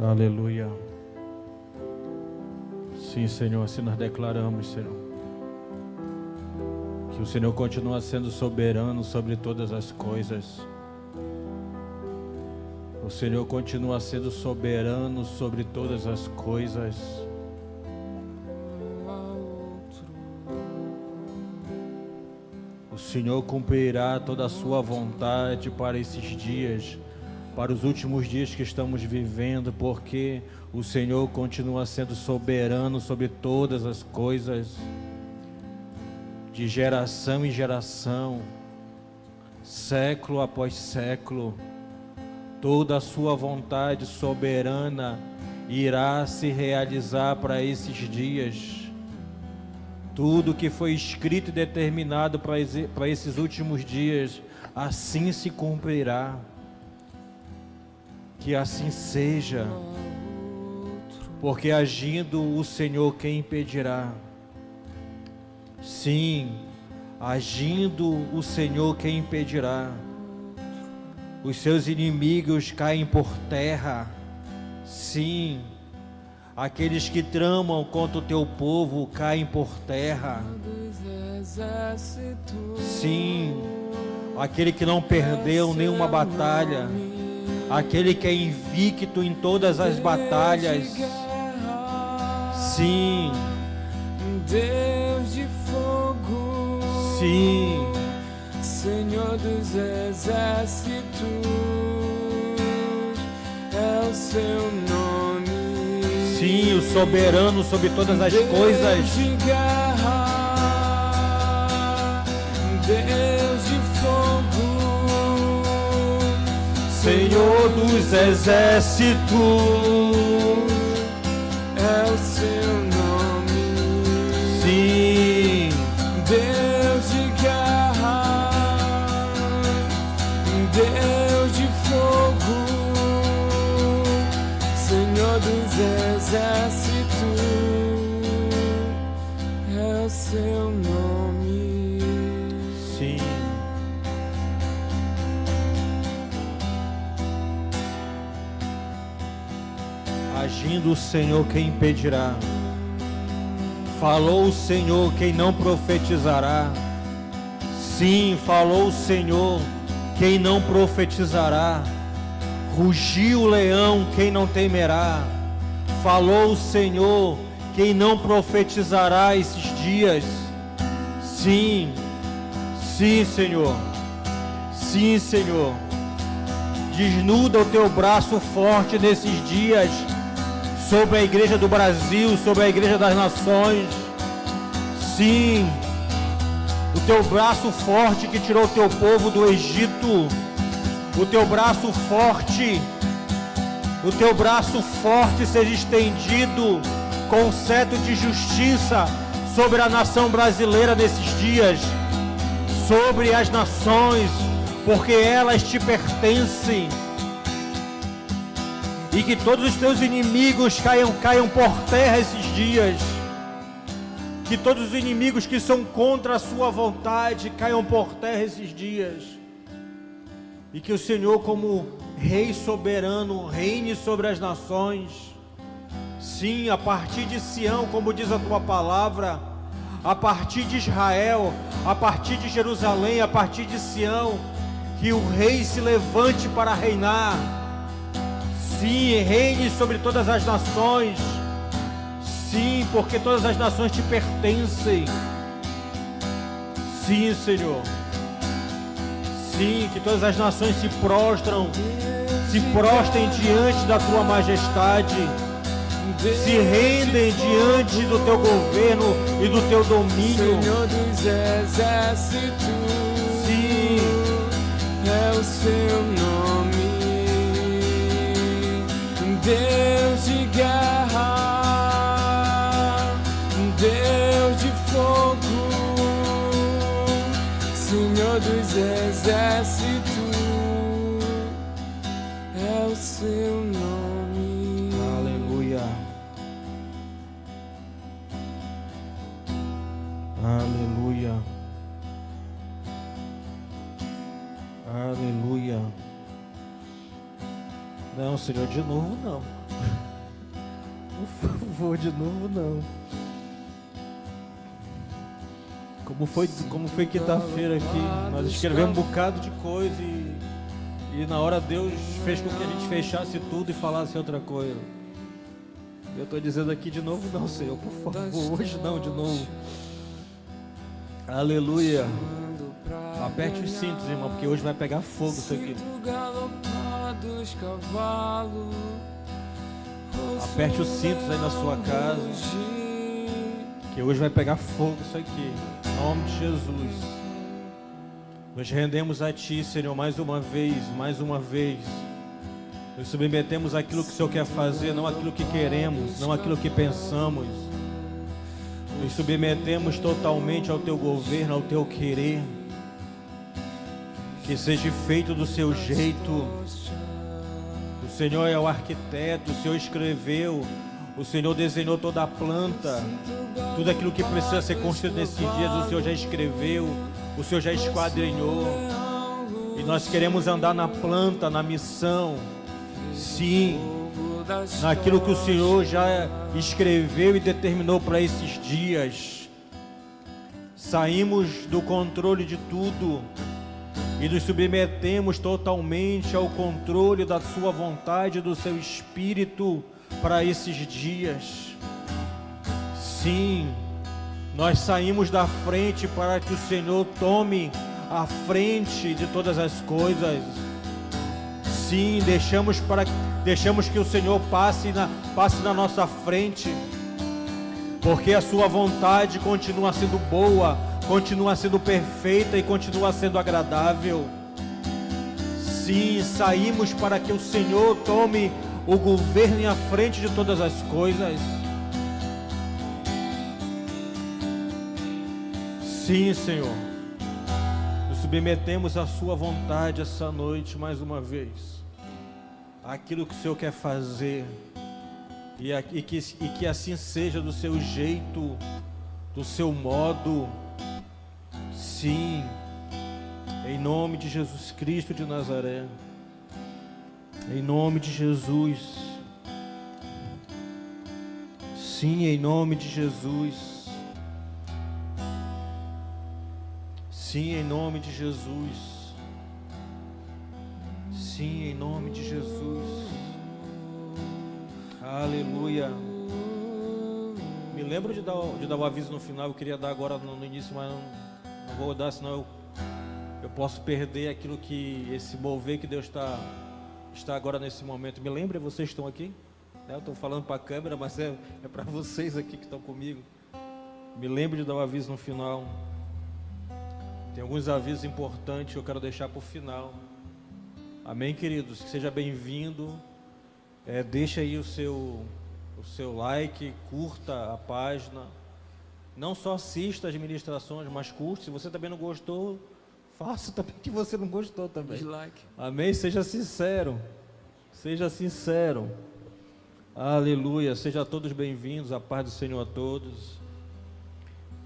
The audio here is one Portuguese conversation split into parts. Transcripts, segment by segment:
Aleluia. Sim, Senhor, assim nós declaramos, Senhor, que o Senhor continua sendo soberano sobre todas as coisas. O Senhor continua sendo soberano sobre todas as coisas. O Senhor cumprirá toda a sua vontade para esses dias, para os últimos dias que estamos vivendo, porque o Senhor continua sendo soberano sobre todas as coisas, de geração em geração, século após século. Toda a sua vontade soberana irá se realizar para esses dias. Tudo que foi escrito e determinado para esses últimos dias, assim se cumprirá. Que assim seja, porque agindo o Senhor, quem impedirá? Sim, agindo o Senhor, quem impedirá? Os seus inimigos caem por terra. Sim, aqueles que tramam contra o teu povo caem por terra. Sim, aquele que não perdeu nenhuma batalha, aquele que é invicto em todas as batalhas. Sim, Deus de fogo. sim, Senhor dos exércitos, é o seu nome. sim, o soberano sobre todas as coisas. Deus de guerra, Deus de fogo, Senhor dos exércitos, é o seu nome. sim, Deus de guerra, Deus de fogo, Senhor dos exércitos, é o seu nome. sim. Agindo o Senhor, quem impedirá? Falou o Senhor, quem não profetizará? Sim, falou o Senhor, quem não profetizará? Rugiu o leão, quem não temerá? Falou o Senhor, quem não profetizará esses dias? Sim, sim, Senhor. Sim, Senhor. Desnuda o teu braço forte nesses dias sobre a igreja do Brasil, sobre a igreja das nações. Sim, o teu braço forte que tirou o teu povo do Egito, o teu braço forte seja estendido com cetro de justiça sobre a nação brasileira nesses dias, sobre as nações, porque elas te pertencem. E que todos os teus inimigos caiam por terra esses dias. Que todos os inimigos que são contra a sua vontade caiam por terra esses dias. E que o Senhor, como Rei soberano, reine sobre as nações. Sim, a partir de Sião, como diz a tua palavra, a partir de Israel, a partir de Jerusalém, a partir de Sião, que o Rei se levante para reinar. Sim, reine sobre todas as nações. Sim, porque todas as nações te pertencem. Sim, Senhor. Sim, que todas as nações se prostrem diante da tua majestade, se rendem diante do teu governo e do teu domínio. Senhor dos exércitos, Sim, é o seu nome. Deus de guerra, Deus de fogo, Senhor dos exércitos, é o seu nome. aleluia. Aleluia. Aleluia. Não, Senhor, de novo não. Por favor, de novo não. Como foi quinta-feira aqui, nós escrevemos um bocado de coisa e na hora Deus fez com que a gente fechasse tudo e falasse outra coisa. Eu estou dizendo aqui de novo não, Senhor, por favor, hoje não, de novo. Aleluia. Aperte os cintos, irmão, porque hoje vai pegar fogo isso aqui. Aperte os cintos aí na sua casa, que hoje vai pegar fogo isso aqui. Em nome de Jesus. Nos rendemos a Ti, Senhor, mais uma vez. Nos submetemos àquilo que o Senhor quer fazer, não àquilo que queremos, não àquilo que pensamos. Nos submetemos totalmente ao Teu governo, ao Teu querer. Que seja feito do Seu jeito. O Senhor é o arquiteto, o Senhor escreveu, o Senhor desenhou toda a planta. Tudo aquilo que precisa ser construído nesses dias, o Senhor já escreveu, o Senhor já esquadrinhou. E nós queremos andar na planta, na missão. Sim, naquilo que o Senhor já escreveu e determinou para esses dias. Saímos do controle de tudo e nos submetemos totalmente ao controle da Sua vontade, do Seu Espírito para esses dias. Sim, nós saímos da frente para que o Senhor tome a frente de todas as coisas. Sim, deixamos que o Senhor passe na nossa frente, porque a Sua vontade continua sendo boa, continua sendo perfeita e continua sendo agradável. Sim, saímos para que o Senhor tome o governo à frente de todas as coisas. Sim, Senhor, nos submetemos à Sua vontade essa noite mais uma vez. Aquilo que o Senhor quer fazer e que assim seja do Seu jeito, do Seu modo. Sim, em nome de Jesus Cristo de Nazaré, em nome de Jesus. Sim, em nome de Jesus. Sim, em nome de Jesus. Sim, em nome de Jesus. Aleluia. Me lembro de dar o aviso no final. Eu queria dar agora no início, mas não vou dar, senão eu posso perder aquilo que esse mover que Deus está agora nesse momento. Me lembre, vocês estão aqui? Eu estou falando para a câmera, mas é para vocês aqui que estão comigo. Me lembre de dar o aviso no final. Tem alguns avisos importantes que eu quero deixar para o final. Amém, queridos? Que seja bem-vindo. Deixa aí o seu like, curta a página. Não só assista as ministrações, mas curte. Se você também não gostou, faça também que você não gostou também. Like. Amém? Seja sincero. Seja sincero. Aleluia. Sejam todos bem-vindos. A paz do Senhor a todos.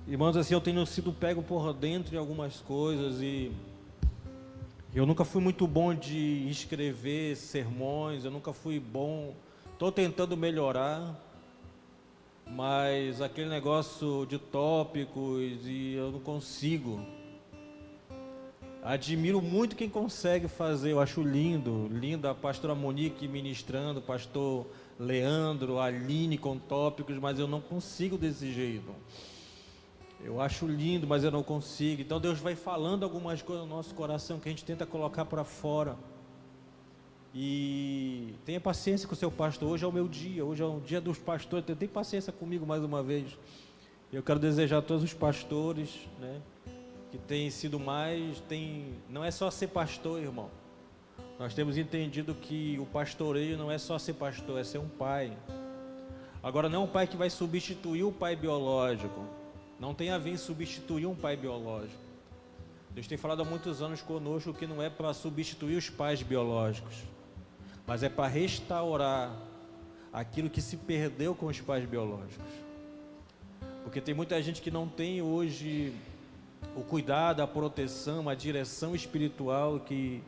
Irmãos, assim, eu tenho sido pego por dentro de algumas coisas e eu nunca fui muito bom de escrever sermões, eu nunca fui bom, estou tentando melhorar, mas aquele negócio de tópicos e eu não consigo. Admiro muito quem consegue fazer, eu acho linda a pastora Monique ministrando, o pastor Leandro, a Aline com tópicos, mas eu não consigo desse jeito. Eu acho lindo, mas eu não consigo. Então Deus vai falando algumas coisas no nosso coração que a gente tenta colocar para fora. E tenha paciência com o seu pastor. Hoje é o meu dia, hoje é o dia dos pastores. Tenha paciência comigo mais uma vez. Eu quero desejar a todos os pastores, né, que têm sido não é só ser pastor, irmão. Nós temos entendido que o pastoreio não é só ser pastor, é ser um pai. Agora, não é um pai que vai substituir o pai biológico. Não tem a ver em substituir um pai biológico. Deus tem falado há muitos anos conosco que não é para substituir os pais biológicos, mas é para restaurar aquilo que se perdeu com os pais biológicos. Porque tem muita gente que não tem hoje o cuidado, a proteção, a direção espiritual que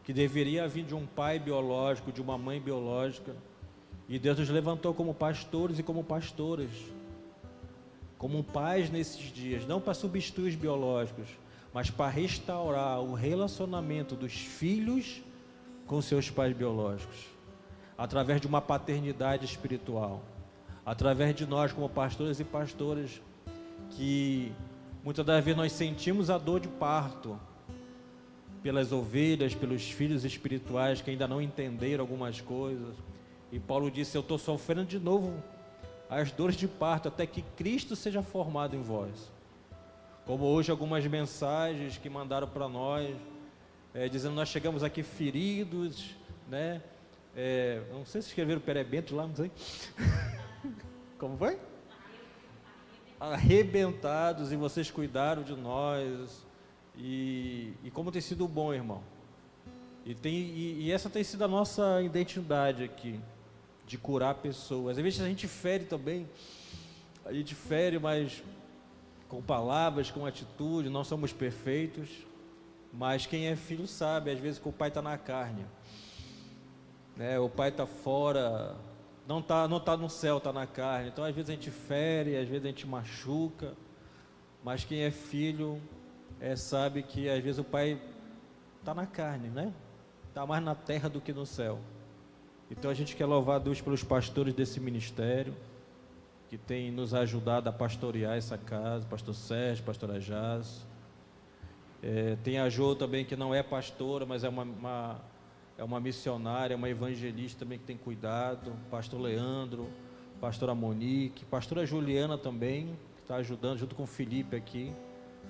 deveria vir de um pai biológico, de uma mãe biológica. E Deus nos levantou como pastores e como pastoras, como pais nesses dias, não para substituir os biológicos, mas para restaurar o relacionamento dos filhos com seus pais biológicos, através de uma paternidade espiritual, através de nós como pastores e pastoras, que muitas das vezes nós sentimos a dor de parto pelas ovelhas, pelos filhos espirituais que ainda não entenderam algumas coisas. E Paulo disse: eu estou sofrendo de novo as dores de parto até que Cristo seja formado em vós. Como hoje algumas mensagens que mandaram para nós, dizendo: nós chegamos aqui feridos, né? Não sei se escreveram perebento lá, não sei. Como foi? Arrebentados, e vocês cuidaram de nós. E como tem sido bom, irmão. E essa tem sido a nossa identidade aqui, de curar pessoas. Às vezes a gente fere também, a gente fere, mas com palavras, com atitude. Não somos perfeitos, mas quem é filho sabe, às vezes, que o pai está na carne, né? O pai está fora, não tá no céu, está na carne. Então às vezes a gente fere, às vezes a gente machuca, mas quem é filho sabe que às vezes o pai está na carne, né? Está mais na terra do que no céu. Então a gente quer louvar a Deus pelos pastores desse ministério, que tem nos ajudado a pastorear essa casa, pastor Sérgio, pastora Jaz. Tem a Jo também, que não é pastora, mas é uma missionária, uma evangelista também que tem cuidado, pastor Leandro, pastora Monique, pastora Juliana também, que está ajudando junto com o Felipe aqui,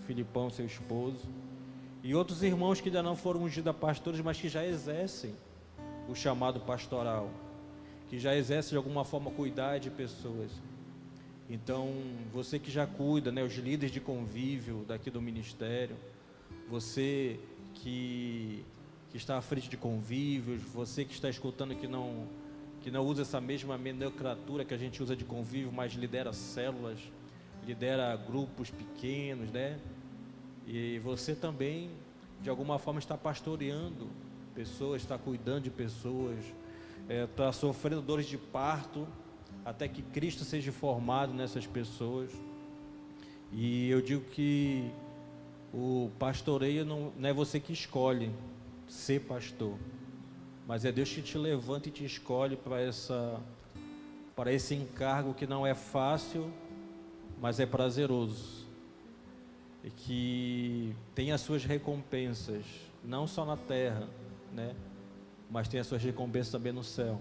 Filipão, seu esposo, e outros irmãos que ainda não foram ungidos a pastores, mas que já exercem o chamado pastoral, que já exercem de alguma forma cuidar de pessoas. Então, você que já cuida, né, os líderes de convívio daqui do ministério, você que está à frente de convívios, você que está escutando que não usa essa mesma nomenclatura que a gente usa de convívio, mas lidera células, lidera grupos pequenos, né? E você também, de alguma forma, está pastoreando pessoas, está cuidando de pessoas, está sofrendo dores de parto, até que Cristo seja formado nessas pessoas. E eu digo que o pastoreio não é você que escolhe ser pastor, mas é Deus que te levanta e te escolhe para esse encargo que não é fácil, mas é prazeroso, e que tem as suas recompensas, não só na terra, né? Mas tem as suas recompensas também no céu.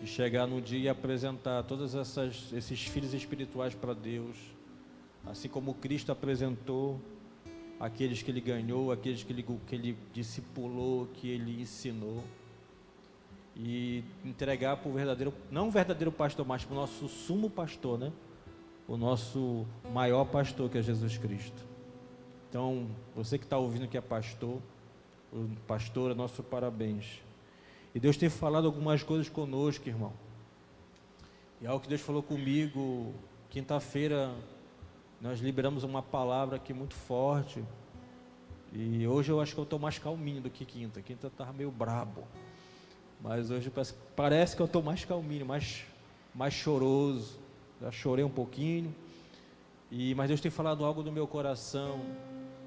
E chegar no dia e apresentar todos esses filhos espirituais para Deus, assim como Cristo apresentou aqueles que Ele ganhou, aqueles que Ele discipulou, que Ele ensinou, e entregar para o verdadeiro, não o verdadeiro pastor, mas para o nosso sumo pastor, né? O nosso maior pastor, que é Jesus Cristo. Então, você que está ouvindo que é pastor, pastora, nosso parabéns. E Deus tem falado algumas coisas conosco, irmão. E algo que Deus falou comigo, quinta-feira, nós liberamos uma palavra aqui muito forte. E hoje eu acho que eu estou mais calminho do que quinta. Quinta estava meio brabo. Mas hoje parece que eu estou mais calminho, mais choroso. Já chorei um pouquinho. Mas Deus tem falado algo no meu coração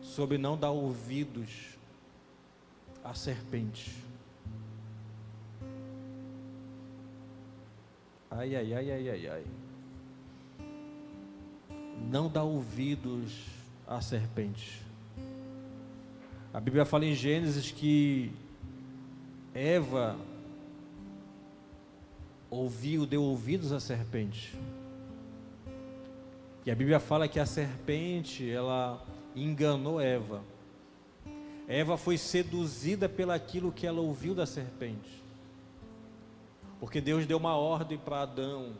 sobre não dar ouvidos à serpente. Ai, ai, ai, ai, ai, ai. Não dá ouvidos à serpente. A Bíblia fala em Gênesis que Eva deu ouvidos à serpente. E a Bíblia fala que a serpente, ela enganou Eva. Eva foi seduzida pelaquilo que ela ouviu da serpente. Porque Deus deu uma ordem para Adão,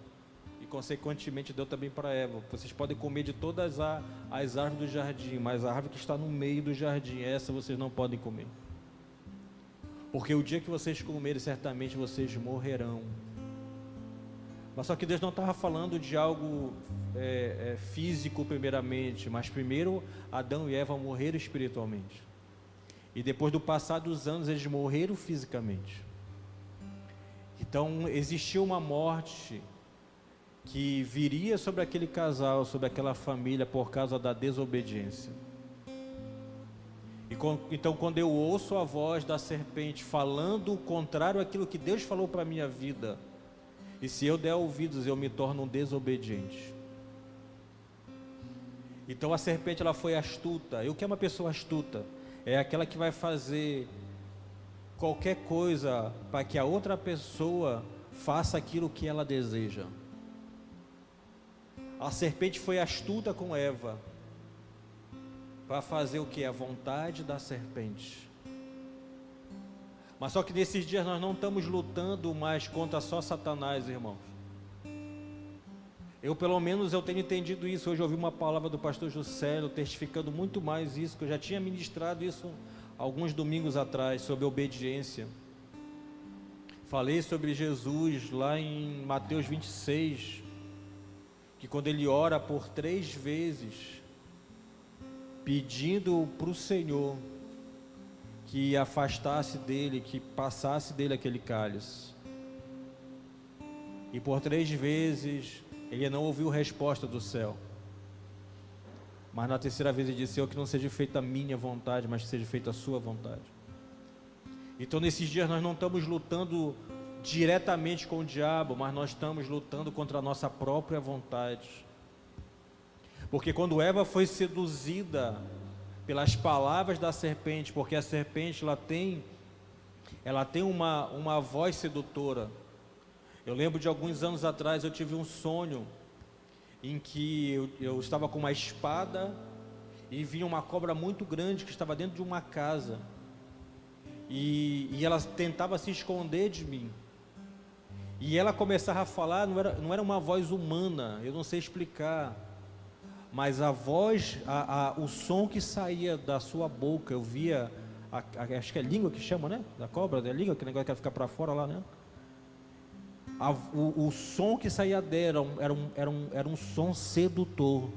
e consequentemente deu também para Eva: vocês podem comer de todas as árvores do jardim, mas a árvore que está no meio do jardim, essa vocês não podem comer. Porque o dia que vocês comerem, certamente vocês morrerão. Mas só que Deus não estava falando de algo físico primeiramente, mas primeiro Adão e Eva morreram espiritualmente. E depois do passar dos anos, eles morreram fisicamente. Então existia uma morte que viria sobre aquele casal, sobre aquela família, por causa da desobediência. Então quando eu ouço a voz da serpente falando o contrário àquilo que Deus falou para a minha vida, e se eu der ouvidos, eu me torno um desobediente. Então a serpente, ela foi astuta. E o que é uma pessoa astuta? É aquela que vai fazer qualquer coisa para que a outra pessoa faça aquilo que ela deseja. A serpente foi astuta com Eva para fazer o que? A vontade da serpente. Mas só que nesses dias nós não estamos lutando mais contra só Satanás, irmãos. Pelo menos eu tenho entendido isso. Hoje eu ouvi uma palavra do pastor Juscelio testificando muito mais isso, que eu já tinha ministrado isso alguns domingos atrás, sobre obediência. Falei sobre Jesus lá em Mateus 26, que quando ele ora por 3 vezes, pedindo para o Senhor que afastasse dele, que passasse dele aquele cálice, e por 3 vezes ele não ouviu resposta do céu, mas na 3ª vez ele disse: Senhor, que não seja feita a minha vontade, mas que seja feita a sua vontade. Então nesses dias nós não estamos lutando diretamente com o diabo, mas nós estamos lutando contra a nossa própria vontade. Porque quando Eva foi seduzida pelas palavras da serpente, porque a serpente ela tem uma voz sedutora. Eu lembro de alguns anos atrás, eu tive um sonho em que eu estava com uma espada e vinha uma cobra muito grande que estava dentro de uma casa, e ela tentava se esconder de mim, e ela começava a falar, não era uma voz humana, eu não sei explicar, mas a voz, o som que saía da sua boca, eu via, acho que é língua que chama, né? Da cobra, é língua, que negócio que vai ficar para fora lá, né? O som que saía dela era um som sedutor.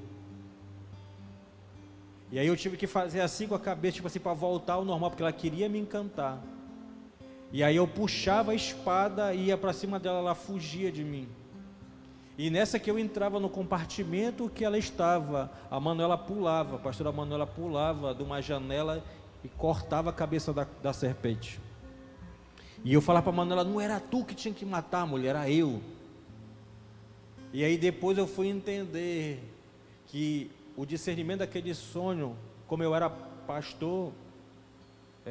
E aí eu tive que fazer assim com a cabeça, tipo assim, para voltar ao normal, porque ela queria me encantar. E aí eu puxava a espada e ia para cima dela, ela fugia de mim. E nessa que eu entrava no compartimento que ela estava, a pastora Manuela pulava de uma janela e cortava a cabeça da serpente. E eu falava para a Manuela: não era tu que tinha que matar, mulher, era eu. E aí depois eu fui entender que o discernimento daquele sonho, como eu era pastor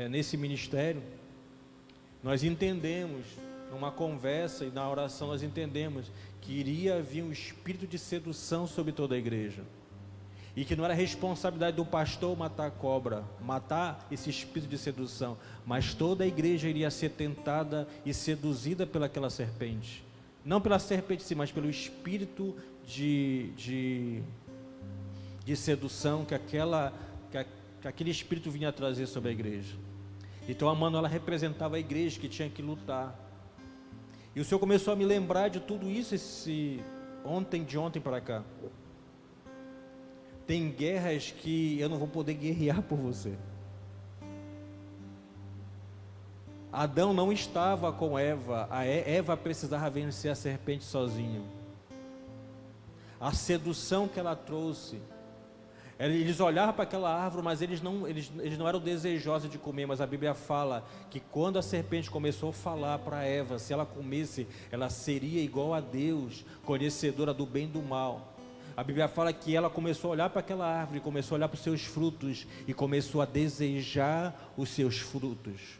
nesse ministério, nós entendemos, numa conversa e na oração nós entendemos que iria vir um espírito de sedução sobre toda a igreja, e que não era responsabilidade do pastor matar a cobra, matar esse espírito de sedução, mas toda a igreja iria ser tentada e seduzida pelaquela serpente, não pela serpente sim, mas pelo espírito de sedução que aquele espírito vinha trazer sobre a igreja. Então a Manuela representava a igreja que tinha que lutar. E o Senhor começou a me lembrar de tudo isso de ontem para cá. Tem guerras que eu não vou poder guerrear por você. Adão não estava com Eva, Eva precisava vencer a serpente sozinho. A sedução que ela trouxe, eles olhavam para aquela árvore, mas eles não eram desejosos de comer, mas a Bíblia fala que quando a serpente começou a falar para Eva, se ela comesse, ela seria igual a Deus, conhecedora do bem e do mal. A Bíblia fala que ela começou a olhar para aquela árvore, começou a olhar para os seus frutos e começou a desejar os seus frutos.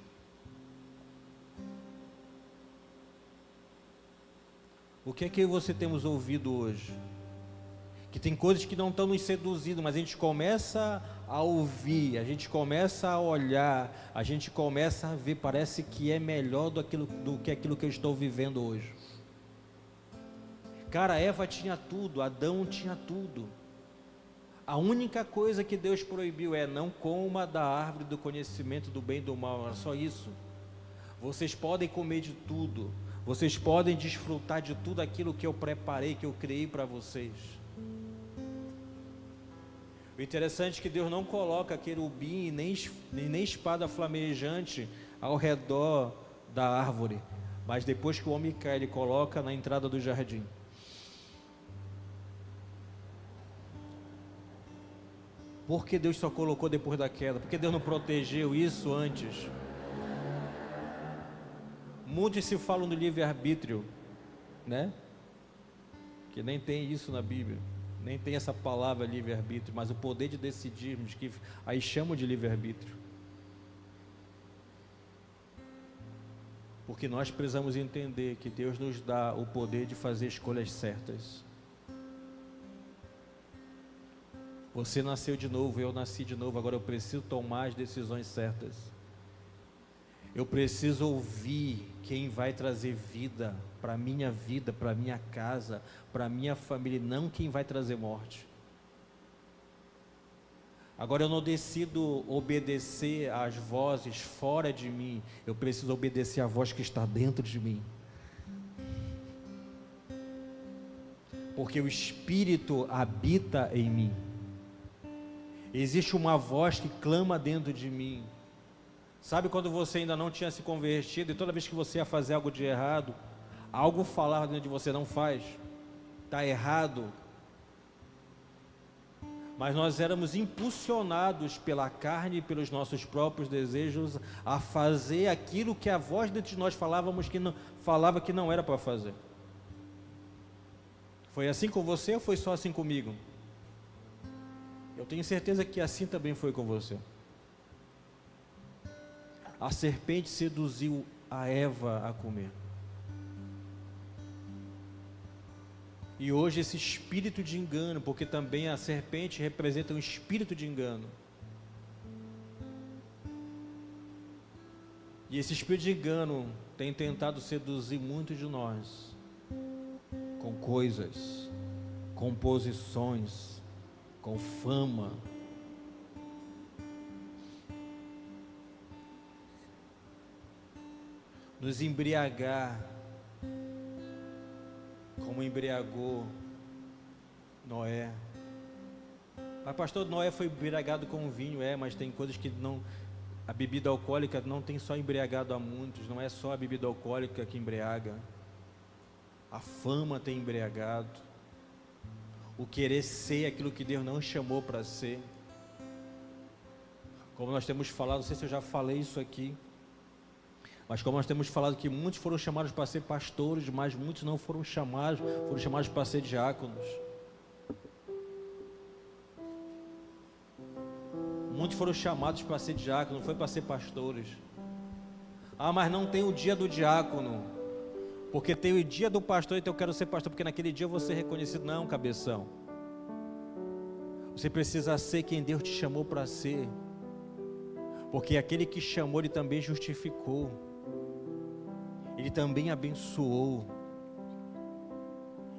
O que é que você temos ouvido hoje? Que tem coisas que não estão nos seduzindo, mas a gente começa a ouvir, a gente começa a olhar, a gente começa a ver, parece que é melhor do que aquilo que eu estou vivendo hoje. Cara, Eva tinha tudo, Adão tinha tudo. A única coisa que Deus proibiu é: não coma da árvore do conhecimento do bem e do mal. Era só isso. Vocês podem comer de tudo, vocês podem desfrutar de tudo aquilo que eu preparei, que eu criei para vocês. O interessante é que Deus não coloca querubim e nem espada flamejante ao redor da árvore, Mas depois que o homem cai, ele coloca na entrada do jardim. Por que Deus só colocou depois da queda? Por que Deus não protegeu isso antes? Muitos se falam do livre-arbítrio, né? Que nem tem isso na Bíblia, nem tem essa palavra livre-arbítrio, mas o poder de decidirmos, que aí chamam de livre-arbítrio. Porque nós precisamos entender que Deus nos dá o poder de fazer escolhas certas. Você nasceu de novo, eu nasci de novo, agora eu preciso tomar as decisões certas. Eu preciso ouvir quem vai trazer vida para a minha casa, para a minha família, não quem vai trazer morte. Agora eu não decido obedecer às vozes fora de mim, eu preciso obedecer à voz que está dentro de mim. Porque o Espírito habita em mim. Existe uma voz que clama dentro de mim. Sabe quando você ainda não tinha se convertido e toda vez que você ia fazer algo de errado, algo falava dentro de você: não faz, está errado. Mas nós éramos impulsionados pela carne e pelos nossos próprios desejos a fazer aquilo que a voz dentro de nós falava que não era para fazer. Foi assim com você ou foi só assim comigo? Eu tenho certeza que assim também foi com você. A serpente seduziu a Eva a comer. E hoje esse espírito de engano, porque também a serpente representa um espírito de engano. E esse espírito de engano tem tentado seduzir muitos de nós com coisas, com posições, com fama. Nos embriagar, como embriagou Noé. Mas pastor, Noé foi embriagado com vinho, mas tem coisas que não... A bebida alcoólica não tem só embriagado a muitos, não é só a bebida alcoólica que embriaga. A fama tem embriagado. O querer ser aquilo que Deus não chamou para ser. Como nós temos falado, não sei se eu já falei isso aqui, mas como nós temos falado que muitos foram chamados para ser pastores, mas muitos não foram chamados para ser diáconos. Muitos foram chamados para ser diácono, não foi para ser pastores. Mas não tem o dia do diácono, porque tem o dia do pastor, então eu quero ser pastor, porque naquele dia eu vou ser reconhecido. Não, cabeção. Você precisa ser quem Deus te chamou para ser, porque aquele que chamou, Ele também justificou, Ele também abençoou,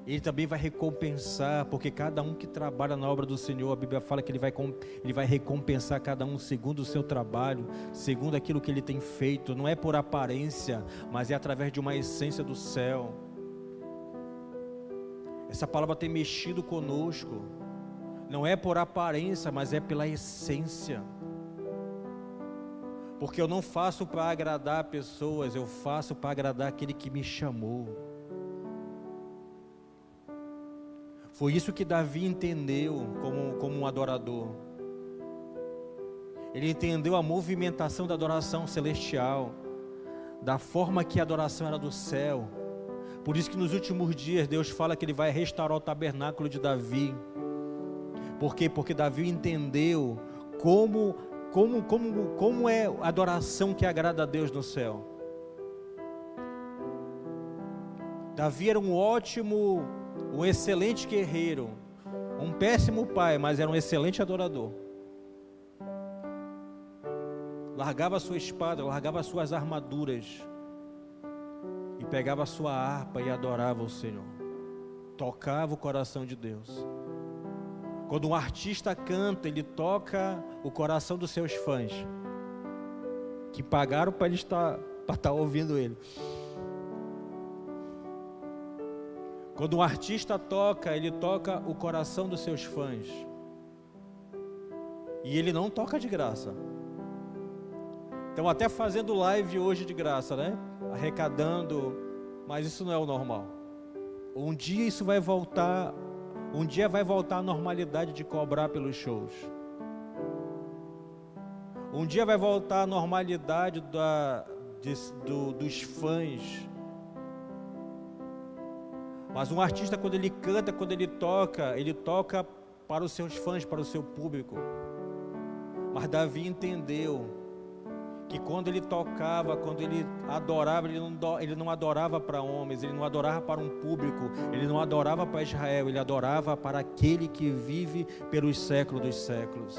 Ele também vai recompensar, porque cada um que trabalha na obra do Senhor, a Bíblia fala que Ele vai recompensar cada um segundo o seu trabalho, segundo aquilo que Ele tem feito. Não é por aparência, mas é através de uma essência do céu. Essa palavra tem mexido conosco. Não é por aparência, mas é pela essência. Porque eu não faço para agradar pessoas, eu faço para agradar aquele que me chamou. Foi isso que Davi entendeu como um adorador. Ele entendeu a movimentação da adoração celestial, da forma que a adoração era do céu. Por isso que nos últimos dias Deus fala que Ele vai restaurar o tabernáculo de Davi. Por quê? Porque Davi entendeu como é a adoração que agrada a Deus no céu. Davi era um excelente guerreiro, um péssimo pai, mas era um excelente adorador. Largava a sua espada, largava as suas armaduras e pegava a sua harpa e adorava o Senhor. Tocava o coração de Deus. Quando um artista canta, ele toca o coração dos seus fãs, que pagaram para estar ouvindo ele. Quando um artista toca, ele toca o coração dos seus fãs. E ele não toca de graça. Então até fazendo live hoje de graça, né? arrecadando, mas isso não é o normal. Um dia isso vai voltar, um dia vai voltar à normalidade de cobrar pelos shows. Um dia vai voltar à normalidade dos fãs. Mas um artista, quando ele canta, quando ele toca para os seus fãs, para o seu público. Mas Davi entendeu que quando ele tocava, quando ele adorava, ele não adorava para homens, ele não adorava para um público, ele não adorava para Israel, ele adorava para aquele que vive pelos séculos dos séculos.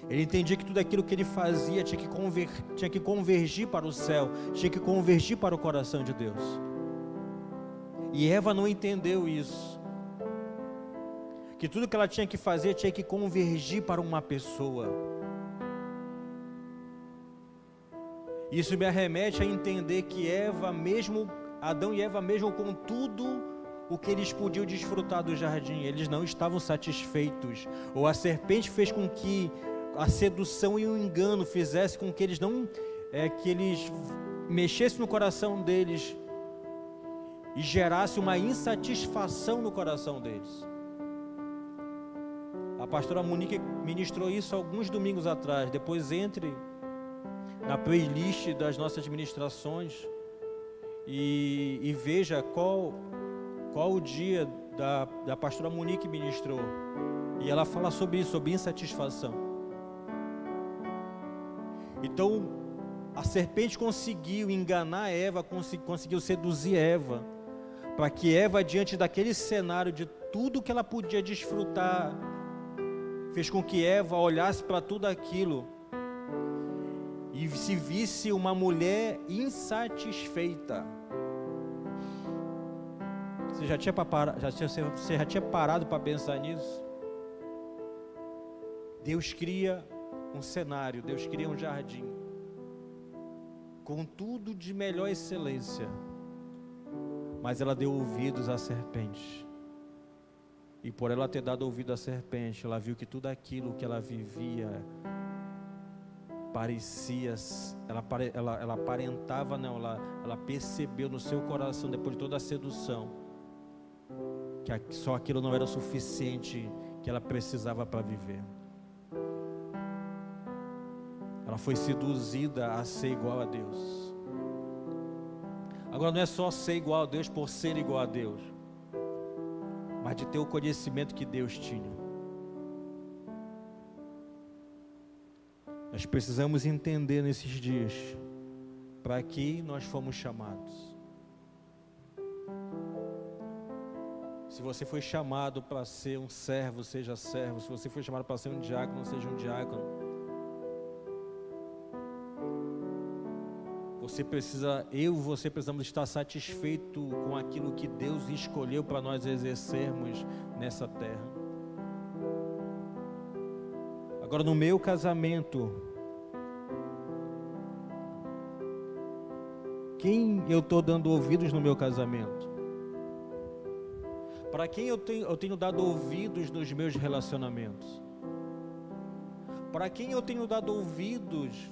Ele entendia que tudo aquilo que ele fazia tinha que convergir para o céu, tinha que convergir para o coração de Deus. E Eva não entendeu isso, que tudo que ela tinha que fazer tinha que convergir para uma pessoa. Isso me arremete a entender que Adão e Eva mesmo com tudo o que eles podiam desfrutar do jardim, eles não estavam satisfeitos, ou a serpente fez com que a sedução e o engano fizesse com que eles que eles mexessem no coração deles e gerasse uma insatisfação no coração deles. A pastora Monique ministrou isso alguns domingos atrás. Depois entre na playlist das nossas ministrações e veja qual o dia da pastora Monique ministrou. E ela fala sobre isso, sobre insatisfação. Então, a serpente conseguiu enganar Eva, conseguiu seduzir Eva, para que Eva, diante daquele cenário de tudo que ela podia desfrutar, fez com que Eva olhasse para tudo aquilo e se visse uma mulher insatisfeita. Você já tinha parado para pensar nisso? Deus cria um cenário, Deus cria um jardim, com tudo de melhor excelência, mas ela deu ouvidos à serpente, e por ela ter dado ouvido à serpente, ela viu que tudo aquilo que ela vivia parecia, ela aparentava, não, ela percebeu no seu coração, depois de toda a sedução, que só aquilo não era o suficiente que ela precisava para viver. Ela foi seduzida a ser igual a Deus. Agora não é só ser igual a Deus por ser igual a Deus, mas de ter o conhecimento que Deus tinha. Nós precisamos entender nesses dias para que nós fomos chamados. Se você foi chamado para ser um servo, seja servo. Se você foi chamado para ser um diácono, seja um diácono. Você precisamos estar satisfeito com aquilo que Deus escolheu para nós exercermos nessa terra. Agora, no meu casamento, quem eu estou dando ouvidos no meu casamento? Para quem eu tenho dado ouvidos nos meus relacionamentos? Para quem eu tenho dado ouvidos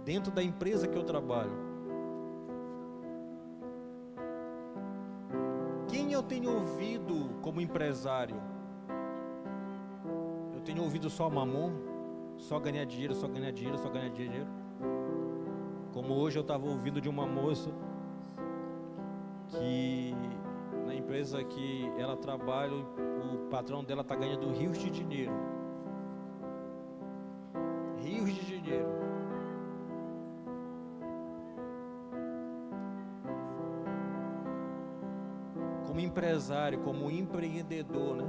dentro da empresa que eu trabalho? Quem eu tenho ouvido como empresário? Eu tenho ouvido só mamon, só ganhar dinheiro, só ganhar dinheiro, só ganhar dinheiro. Como hoje eu estava ouvindo de uma moça que na empresa que ela trabalha, o patrão dela está ganhando rios de dinheiro. Rios de dinheiro. Como empresário, como empreendedor, né?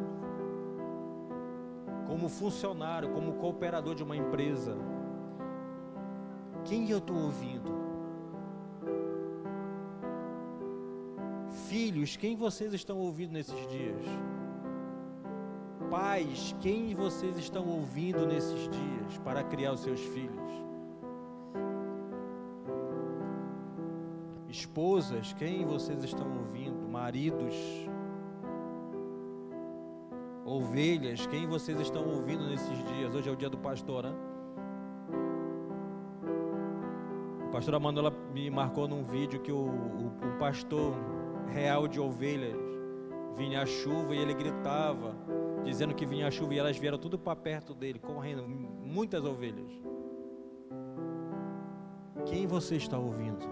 Como funcionário, como cooperador de uma empresa. Quem eu estou ouvindo? Filhos, quem vocês estão ouvindo nesses dias? Pais, quem vocês estão ouvindo nesses dias para criar os seus filhos? Esposas, quem vocês estão ouvindo? Maridos, ovelhas, quem vocês estão ouvindo nesses dias? Hoje é o dia do pastor, né? O A pastora Manuela me marcou num vídeo que o pastor real de ovelhas vinha a chuva e ele gritava, dizendo que vinha a chuva, e elas vieram tudo para perto dele, correndo, muitas ovelhas. Quem você está ouvindo?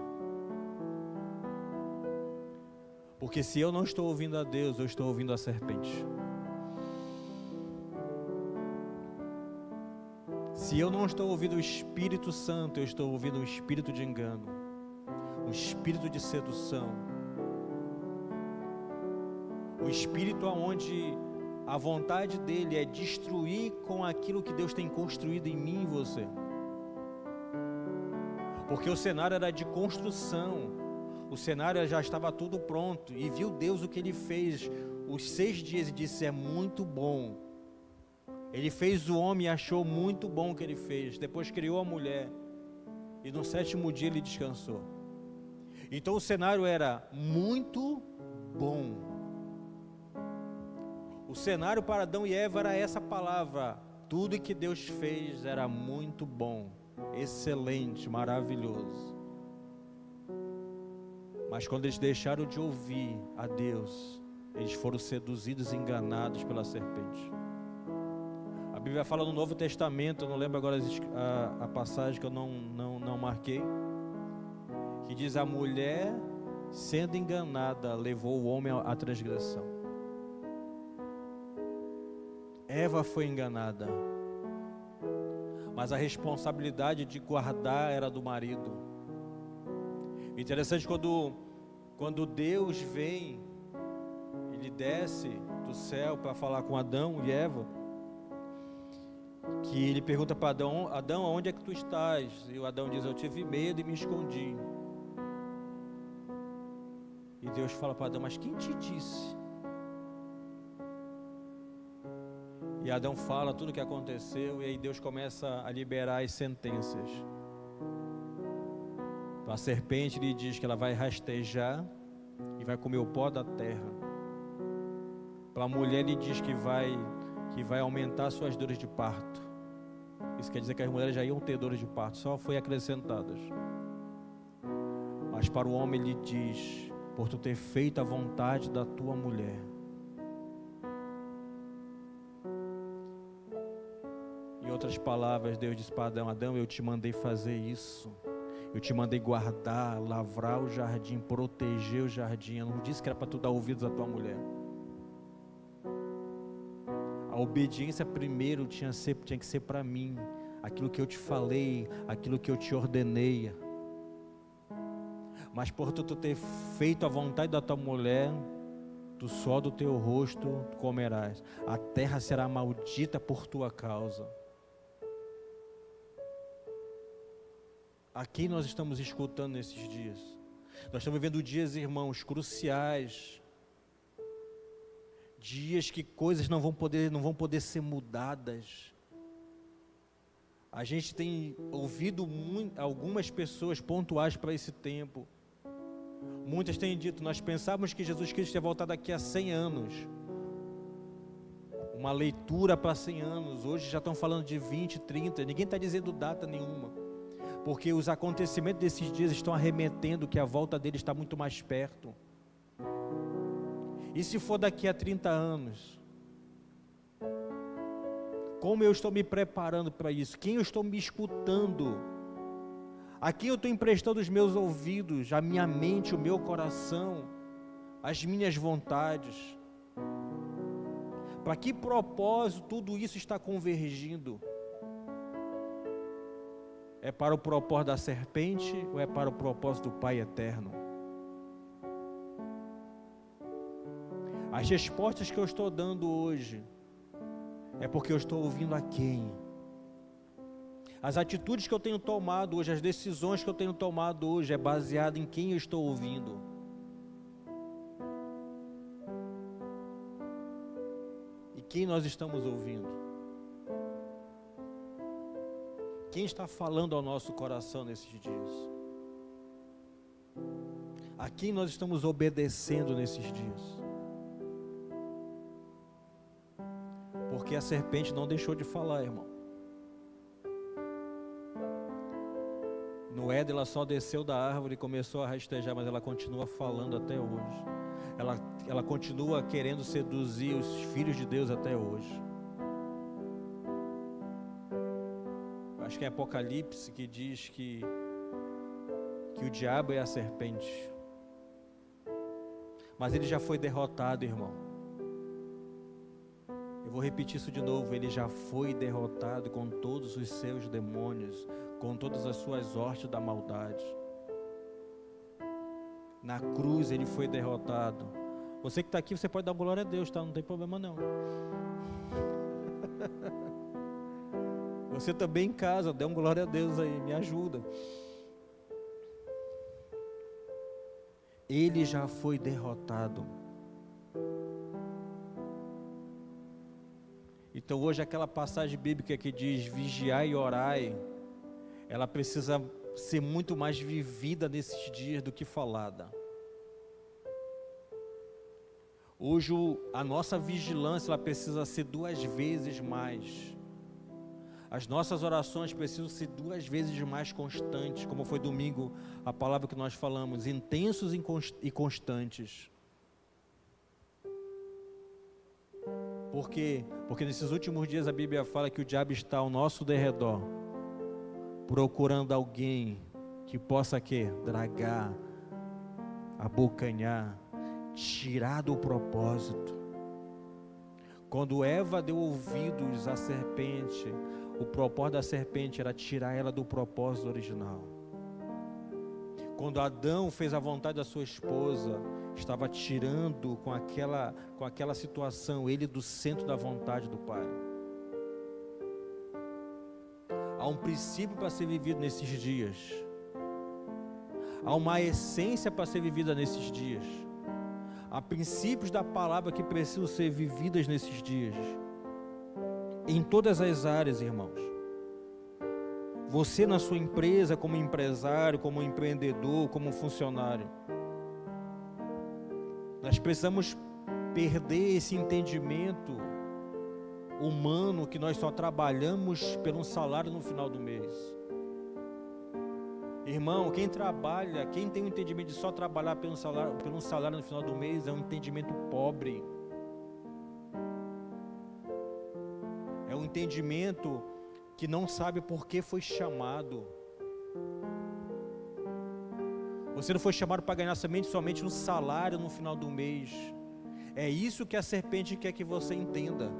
Porque se eu não estou ouvindo a Deus, eu estou ouvindo a serpente. Se eu não estou ouvindo o Espírito Santo, eu estou ouvindo um espírito de engano, um espírito de sedução, um espírito onde a vontade dele é destruir com aquilo que Deus tem construído em mim e você. Porque o cenário era de construção, o cenário já estava tudo pronto, e viu Deus o que ele fez os 6 dias e disse: é muito bom. Ele fez o homem e achou muito bom o que ele fez. Depois criou a mulher e no 7º dia ele descansou. Então o cenário era muito bom. O cenário para Adão e Eva era essa palavra: tudo que Deus fez era muito bom, excelente, maravilhoso. Mas quando eles deixaram de ouvir a Deus, eles foram seduzidos e enganados pela serpente. A Bíblia fala no Novo Testamento, eu não lembro agora a passagem que eu não marquei, que diz: a mulher, sendo enganada, levou o homem à transgressão. Eva foi enganada, mas a responsabilidade de guardar era do marido. Interessante, quando Deus vem, ele desce do céu para falar com Adão e Eva, que ele pergunta para Adão: Adão, onde é que tu estás? E o Adão diz: eu tive medo e me escondi. E Deus fala para Adão: mas quem te disse? E Adão fala tudo o que aconteceu, e aí Deus começa a liberar as sentenças. Então a serpente lhe diz que ela vai rastejar e vai comer o pó da terra. Para a mulher lhe diz que vai aumentar suas dores de parto. Isso quer dizer que as mulheres já iam ter dores de parto, só foi acrescentadas. Mas para o homem ele diz: por tu ter feito a vontade da tua mulher. Em outras palavras, Deus disse para Adão: Adão, eu te mandei fazer isso. Eu te mandei guardar, lavrar o jardim, proteger o jardim. Eu não disse que era para tu dar ouvidos à tua mulher. A obediência primeiro tinha que ser para mim. Aquilo que eu te falei, aquilo que eu te ordenei. Mas por tu ter feito a vontade da tua mulher, do sol do teu rosto comerás. A terra será maldita por tua causa. A quem nós estamos escutando nesses dias? Nós estamos vivendo dias, irmãos, cruciais. Dias que coisas não vão poder ser mudadas. A gente tem ouvido algumas pessoas pontuais para esse tempo. Muitas têm dito: nós pensávamos que Jesus Cristo ia voltar daqui a 100 anos. Uma leitura para 100 anos. Hoje já estão falando de 20, 30. Ninguém está dizendo data nenhuma. Porque os acontecimentos desses dias estão arremetendo que a volta dele está muito mais perto. E se for daqui a 30 anos? Como eu estou me preparando para isso? Quem eu estou me escutando? A quem eu estou emprestando os meus ouvidos, a minha mente, o meu coração, as minhas vontades? Para que propósito tudo isso está convergindo? É para o propósito da serpente ou é para o propósito do Pai eterno? As respostas que eu estou dando hoje é porque eu estou ouvindo a quem? As atitudes que eu tenho tomado hoje, as decisões que eu tenho tomado hoje é baseado em quem eu estou ouvindo. E quem nós estamos ouvindo? Quem está falando ao nosso coração nesses dias? A quem nós estamos obedecendo nesses dias? Porque a serpente não deixou de falar, irmão. No Éden ela só desceu da árvore e começou a rastejar, mas ela continua falando até hoje. Ela continua querendo seduzir os filhos de Deus até hoje. Acho que é Apocalipse que diz que o diabo é a serpente. Mas ele já foi derrotado, irmão. Eu vou repetir isso de novo. Ele já foi derrotado com todos os seus demônios, com todas as suas hostes da maldade. Na cruz ele foi derrotado. Você que está aqui, você pode dar glória a Deus, tá? Não tem problema não. Você também em casa, dê um glória a Deus aí, me ajuda. Ele já foi derrotado. Então hoje aquela passagem bíblica que diz vigiai e orai, ela precisa ser muito mais vivida nesses dias do que falada. Hoje a nossa vigilância ela precisa ser 2 vezes mais. As nossas orações precisam ser 2 vezes mais constantes, como foi domingo a palavra que nós falamos, intensos e constantes. Por quê? Porque nesses últimos dias a Bíblia fala que o diabo está ao nosso derredor, procurando alguém que possa dragar, abocanhar, tirar do propósito. Quando Eva deu ouvidos à serpente, o propósito da serpente era tirar ela do propósito original. Quando Adão fez a vontade da sua esposa, estava tirando com aquela situação ele do centro da vontade do Pai. Há um princípio para ser vivido nesses dias. Há uma essência para ser vivida nesses dias. Há princípios da palavra que precisam ser vividas nesses dias. Em todas as áreas, irmãos. Você na sua empresa, como empresário, como empreendedor, como funcionário. Nós precisamos perder esse entendimento humano que nós só trabalhamos pelo salário no final do mês. Irmão, quem trabalha, quem tem o entendimento de só trabalhar pelo salário no final do mês é um entendimento pobre. É um entendimento que não sabe por que foi chamado. Você não foi chamado para ganhar somente um salário no final do mês. É isso que a serpente quer que você entenda.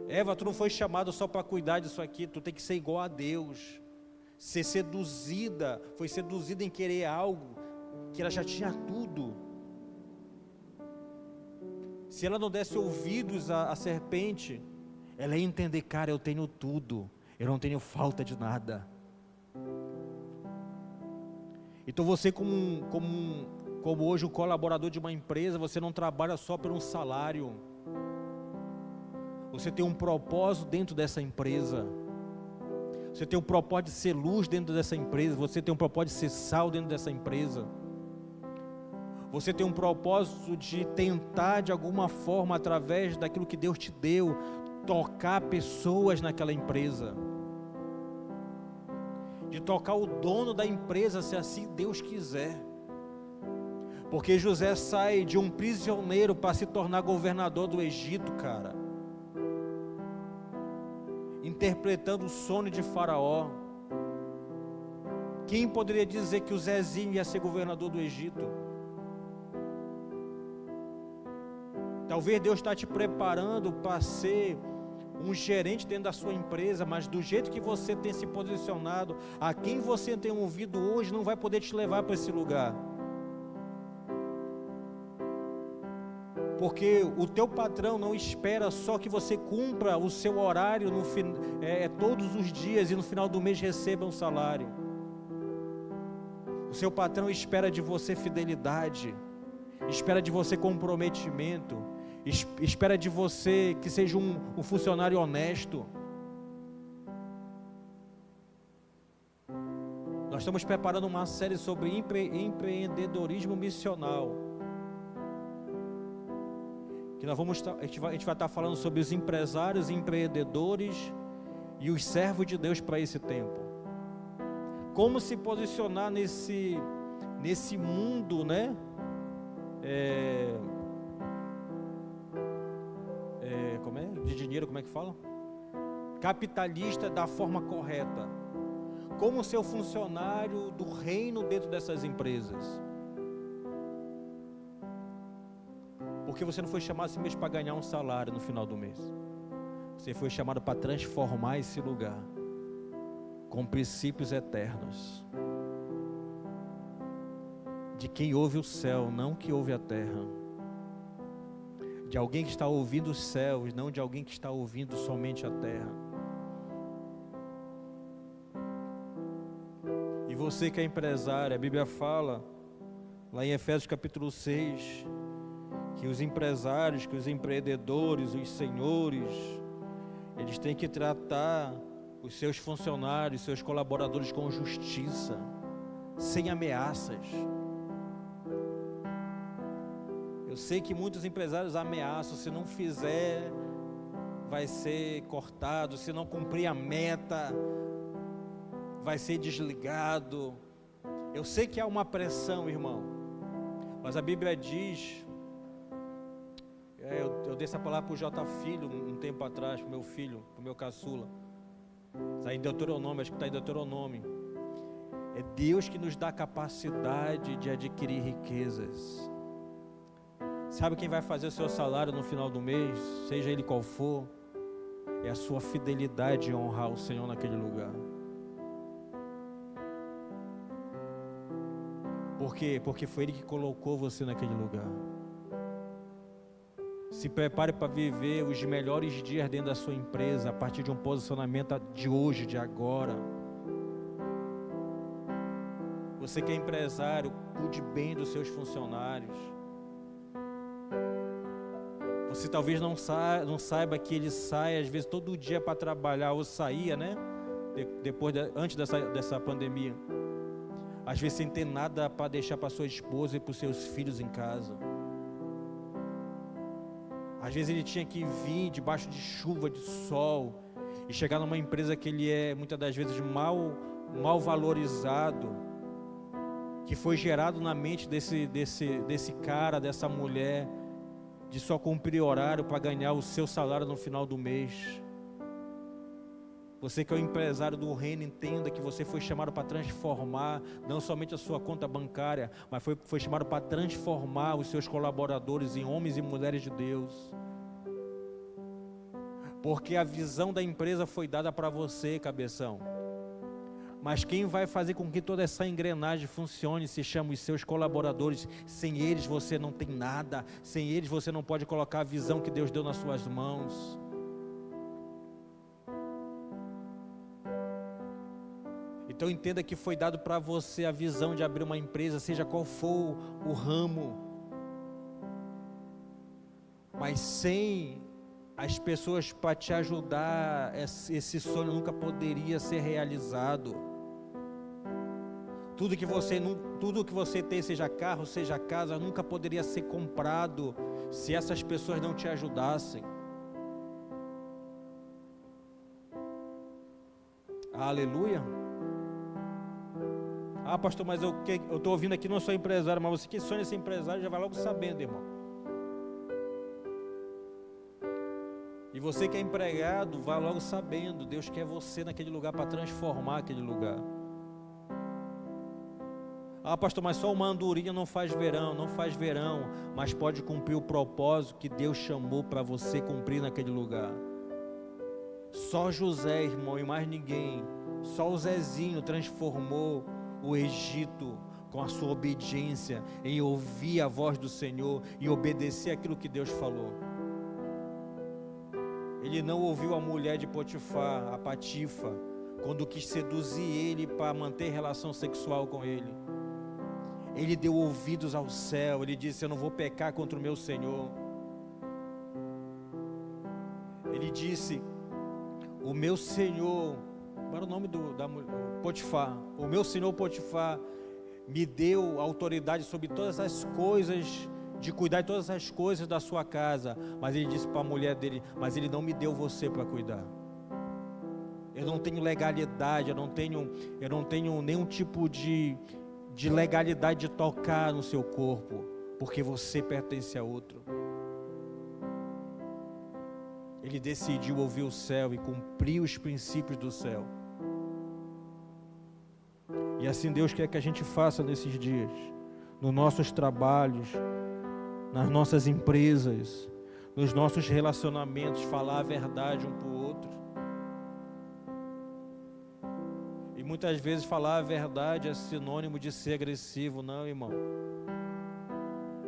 Eva, tu não foi chamado só para cuidar disso aqui, tu tem que ser igual a Deus. Ser seduzida, foi seduzida em querer algo que ela já tinha tudo. Se ela não desse ouvidos à serpente, ela ia entender, cara, eu tenho tudo, eu não tenho falta de nada. Então você como hoje um colaborador de uma empresa, você não trabalha só por um salário. Você tem um propósito dentro dessa empresa. Você tem um propósito de ser luz dentro dessa empresa. Você tem um propósito de ser sal dentro dessa empresa. Você tem um propósito de tentar de alguma forma, através daquilo que Deus te deu, tocar pessoas naquela empresa. De tocar o dono da empresa, se assim Deus quiser. Porque José sai de um prisioneiro para se tornar governador do Egito, cara. Interpretando o sonho de Faraó. Quem poderia dizer que o Zezinho ia ser governador do Egito? Talvez Deus está te preparando para ser um gerente dentro da sua empresa, mas do jeito que você tem se posicionado, a quem você tem ouvido hoje não vai poder te levar para esse lugar. Porque o teu patrão não espera só que você cumpra o seu horário todos os dias e no final do mês receba um salário. O seu patrão espera de você fidelidade, espera de você comprometimento, espera de você que seja um funcionário honesto. Nós estamos preparando uma série sobre empreendedorismo missional. Que a gente vai estar falando sobre os empresários e empreendedores e os servos de Deus para esse tempo. como se posicionar nesse mundo, né? De dinheiro, como é que fala? Capitalista da forma correta. Como ser o funcionário do reino dentro dessas empresas. Porque você não foi chamado assim mesmo para ganhar um salário no final do mês. Você foi chamado para transformar esse lugar com princípios eternos. De quem ouve o céu, não que ouve a terra. De alguém que está ouvindo os céus, não de alguém que está ouvindo somente a terra. E você que é empresário, a Bíblia fala, lá em Efésios capítulo 6, que os empresários, que os empreendedores, os senhores, eles têm que tratar os seus funcionários, seus colaboradores com justiça, sem ameaças. Eu sei que muitos empresários ameaçam, se não fizer, vai ser cortado, se não cumprir a meta, vai ser desligado. Eu sei que há uma pressão, irmão, mas a Bíblia diz, eu dei essa palavra para o J Filho um tempo atrás, para o meu filho, para o meu caçula, está em Deuteronômio, acho que está em Deuteronômio. É Deus que nos dá a capacidade de adquirir riquezas. Sabe quem vai fazer o seu salário no final do mês, seja ele qual for? É a sua fidelidade em honrar o Senhor naquele lugar. Por quê? Porque foi Ele que colocou você naquele lugar. Se prepare para viver os melhores dias dentro da sua empresa, a partir de um posicionamento de hoje, de agora. Você que é empresário, cuide bem dos seus funcionários. Você talvez não saiba que ele sai às vezes todo dia para trabalhar, ou saía, né? Antes dessa pandemia. Às vezes sem ter nada para deixar para sua esposa e para os seus filhos em casa. Às vezes ele tinha que vir debaixo de chuva, de sol, e chegar numa empresa que ele é muitas das vezes mal valorizado, que foi gerado na mente desse cara, dessa mulher, de só cumprir horário para ganhar o seu salário no final do mês. Você que é o empresário do reino, entenda que você foi chamado para transformar, não somente a sua conta bancária, mas foi chamado para transformar os seus colaboradores em homens e mulheres de Deus. Porque a visão da empresa foi dada para você, cabeção. Mas quem vai fazer com que toda essa engrenagem funcione se chama os seus colaboradores. Sem eles você não tem nada. Sem eles você não pode colocar a visão que Deus deu nas suas mãos. Então entenda que foi dado para você a visão de abrir uma empresa, seja qual for o ramo. Mas sem as pessoas para te ajudar, esse sonho nunca poderia ser realizado. Tudo que você tem, seja carro, seja casa, nunca poderia ser comprado se essas pessoas não te ajudassem. Aleluia. Ah, pastor, mas eu estou ouvindo aqui, não sou empresário, mas você que sonha ser empresário já vai logo sabendo, irmão. E você que é empregado, vai logo sabendo, Deus quer você naquele lugar para transformar aquele lugar. Ah, pastor, mas só uma andorinha não faz verão, mas pode cumprir o propósito que Deus chamou para você cumprir naquele lugar. Só José, irmão, e mais ninguém, só o Zezinho transformou o Egito com a sua obediência em ouvir a voz do Senhor e obedecer aquilo que Deus falou. Ele não ouviu a mulher de Potifar, a Patifa, quando quis seduzir ele para manter relação sexual com ele. Ele deu ouvidos ao céu, ele disse: eu não vou pecar contra o meu Senhor. Ele disse: o meu Senhor, qual era o nome da mulher? Potifar. O meu Senhor Potifar me deu autoridade sobre todas as coisas, de cuidar de todas as coisas da sua casa. Mas ele disse para a mulher dele: mas ele não me deu você para cuidar. Eu não tenho legalidade, eu não tenho nenhum tipo de legalidade de tocar no seu corpo, porque você pertence a outro. Ele decidiu ouvir o céu e cumprir os princípios do céu. E assim Deus quer que a gente faça nesses dias, nos nossos trabalhos, nas nossas empresas, nos nossos relacionamentos, falar a verdade um para o outro. E muitas vezes falar a verdade é sinônimo de ser agressivo. Não, irmão.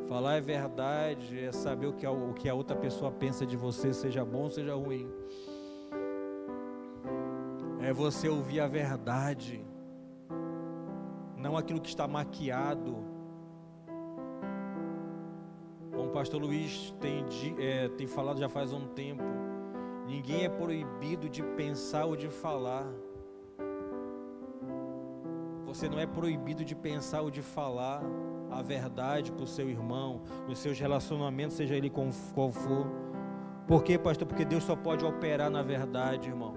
Falar a verdade é saber o que a outra pessoa pensa de você, seja bom, seja ruim. É você ouvir a verdade, não aquilo que está maquiado. Como o pastor Luiz tem falado já faz um tempo, ninguém é proibido de pensar ou de falar. Você não é proibido de pensar ou de falar a verdade para o seu irmão, nos seus relacionamentos, seja ele qual for. Por quê, pastor? Porque Deus só pode operar na verdade, irmão.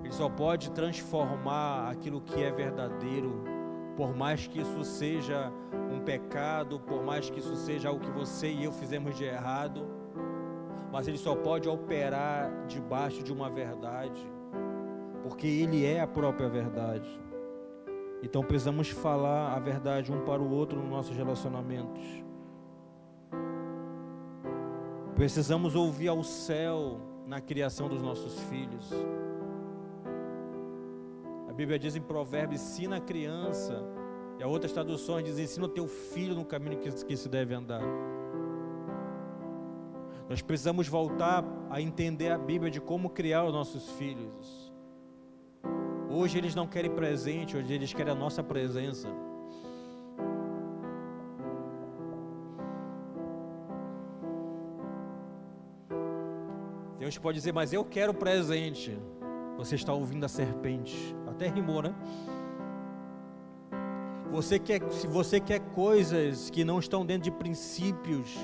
Ele só pode transformar aquilo que é verdadeiro, por mais que isso seja um pecado, por mais que isso seja algo que você e eu fizemos de errado, mas Ele só pode operar debaixo de uma verdade, porque Ele é a própria verdade. Então precisamos falar a verdade um para o outro nos nossos relacionamentos. Precisamos ouvir ao céu na criação dos nossos filhos. A Bíblia diz em Provérbios: ensina a criança, e a outras traduções diz: ensina o teu filho no caminho que se deve andar. Nós precisamos voltar a entender a Bíblia de como criar os nossos filhos. Hoje eles não querem presente, hoje eles querem a nossa presença. Deus pode dizer: mas eu quero presente. Você está ouvindo a serpente. Até rimou, né? Se você quer coisas que não estão dentro de princípios,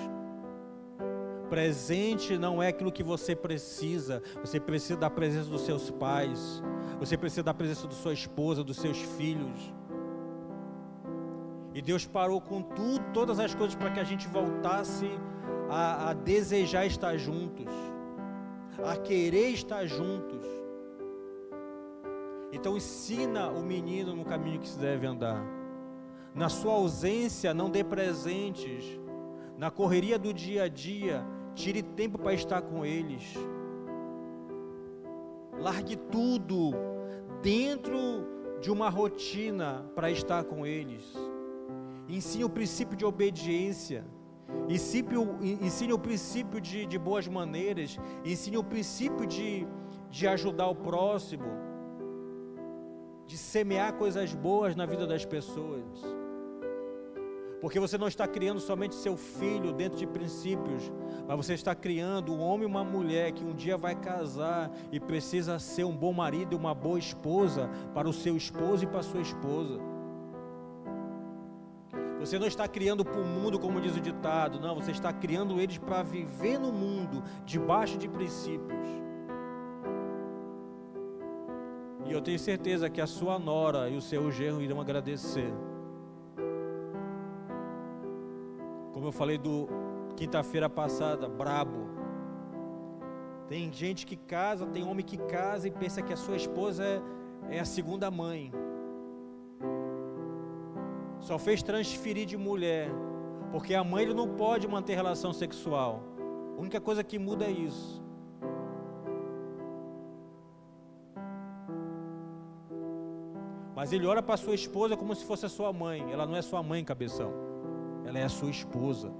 presente não é aquilo que você precisa. Você precisa da presença dos seus pais. Você precisa da presença da sua esposa, dos seus filhos. E Deus parou com tudo, todas as coisas, para que a gente voltasse a desejar estar juntos, a querer estar juntos. Então ensina o menino no caminho que se deve andar. Na sua ausência, não dê presentes. Na correria do dia a dia, tire tempo para estar com eles. Largue tudo dentro de uma rotina para estar com eles. Ensine o princípio de obediência. Ensine o princípio de boas maneiras. Ensine o princípio de ajudar o próximo, de semear coisas boas na vida das pessoas. Porque você não está criando somente seu filho dentro de princípios, mas você está criando um homem e uma mulher que um dia vai casar e precisa ser um bom marido e uma boa esposa para o seu esposo e para a sua esposa. Você não está criando para o mundo, como diz o ditado, não, você está criando eles para viver no mundo, debaixo de princípios. E eu tenho certeza que a sua nora e o seu genro irão agradecer. Como eu falei do quinta-feira passada, brabo. Tem gente que casa, tem homem que casa e pensa que a sua esposa é a segunda mãe. Só fez transferir de mulher, porque a mãe ele não pode manter relação sexual. A única coisa que muda é isso. Mas ele olha para sua esposa como se fosse a sua mãe. Ela não é sua mãe, cabeção. Ela é a sua esposa.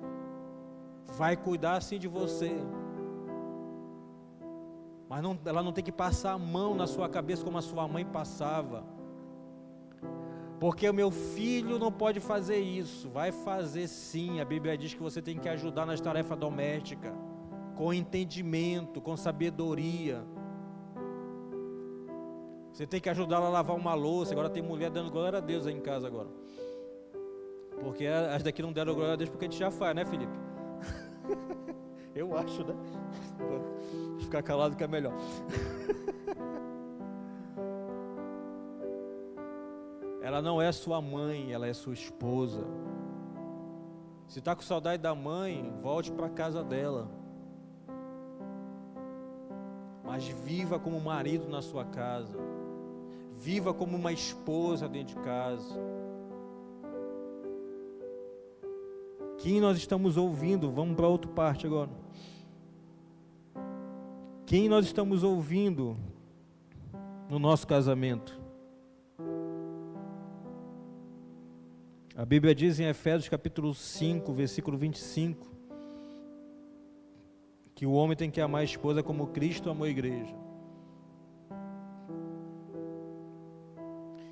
Vai cuidar assim de você. Mas ela não tem que passar a mão na sua cabeça como a sua mãe passava. Porque o meu filho não pode fazer isso. Vai fazer sim. A Bíblia diz que você tem que ajudar nas tarefas domésticas, com entendimento, com sabedoria. Você tem que ajudar ela a lavar uma louça. Agora tem mulher dando glória a Deus aí em casa agora. Porque as daqui não deram glória a Deus porque a gente já faz, né, Felipe? Eu acho, né? Vou ficar calado que é melhor. Ela não é sua mãe, ela é sua esposa. Se está com saudade da mãe, volte para a casa dela. Mas viva como marido na sua casa. Viva como uma esposa dentro de casa. Quem nós estamos ouvindo? Vamos para outra parte agora. Quem nós estamos ouvindo no nosso casamento? A Bíblia diz em Efésios capítulo 5, versículo 25, que o homem tem que amar a esposa como Cristo amou a igreja.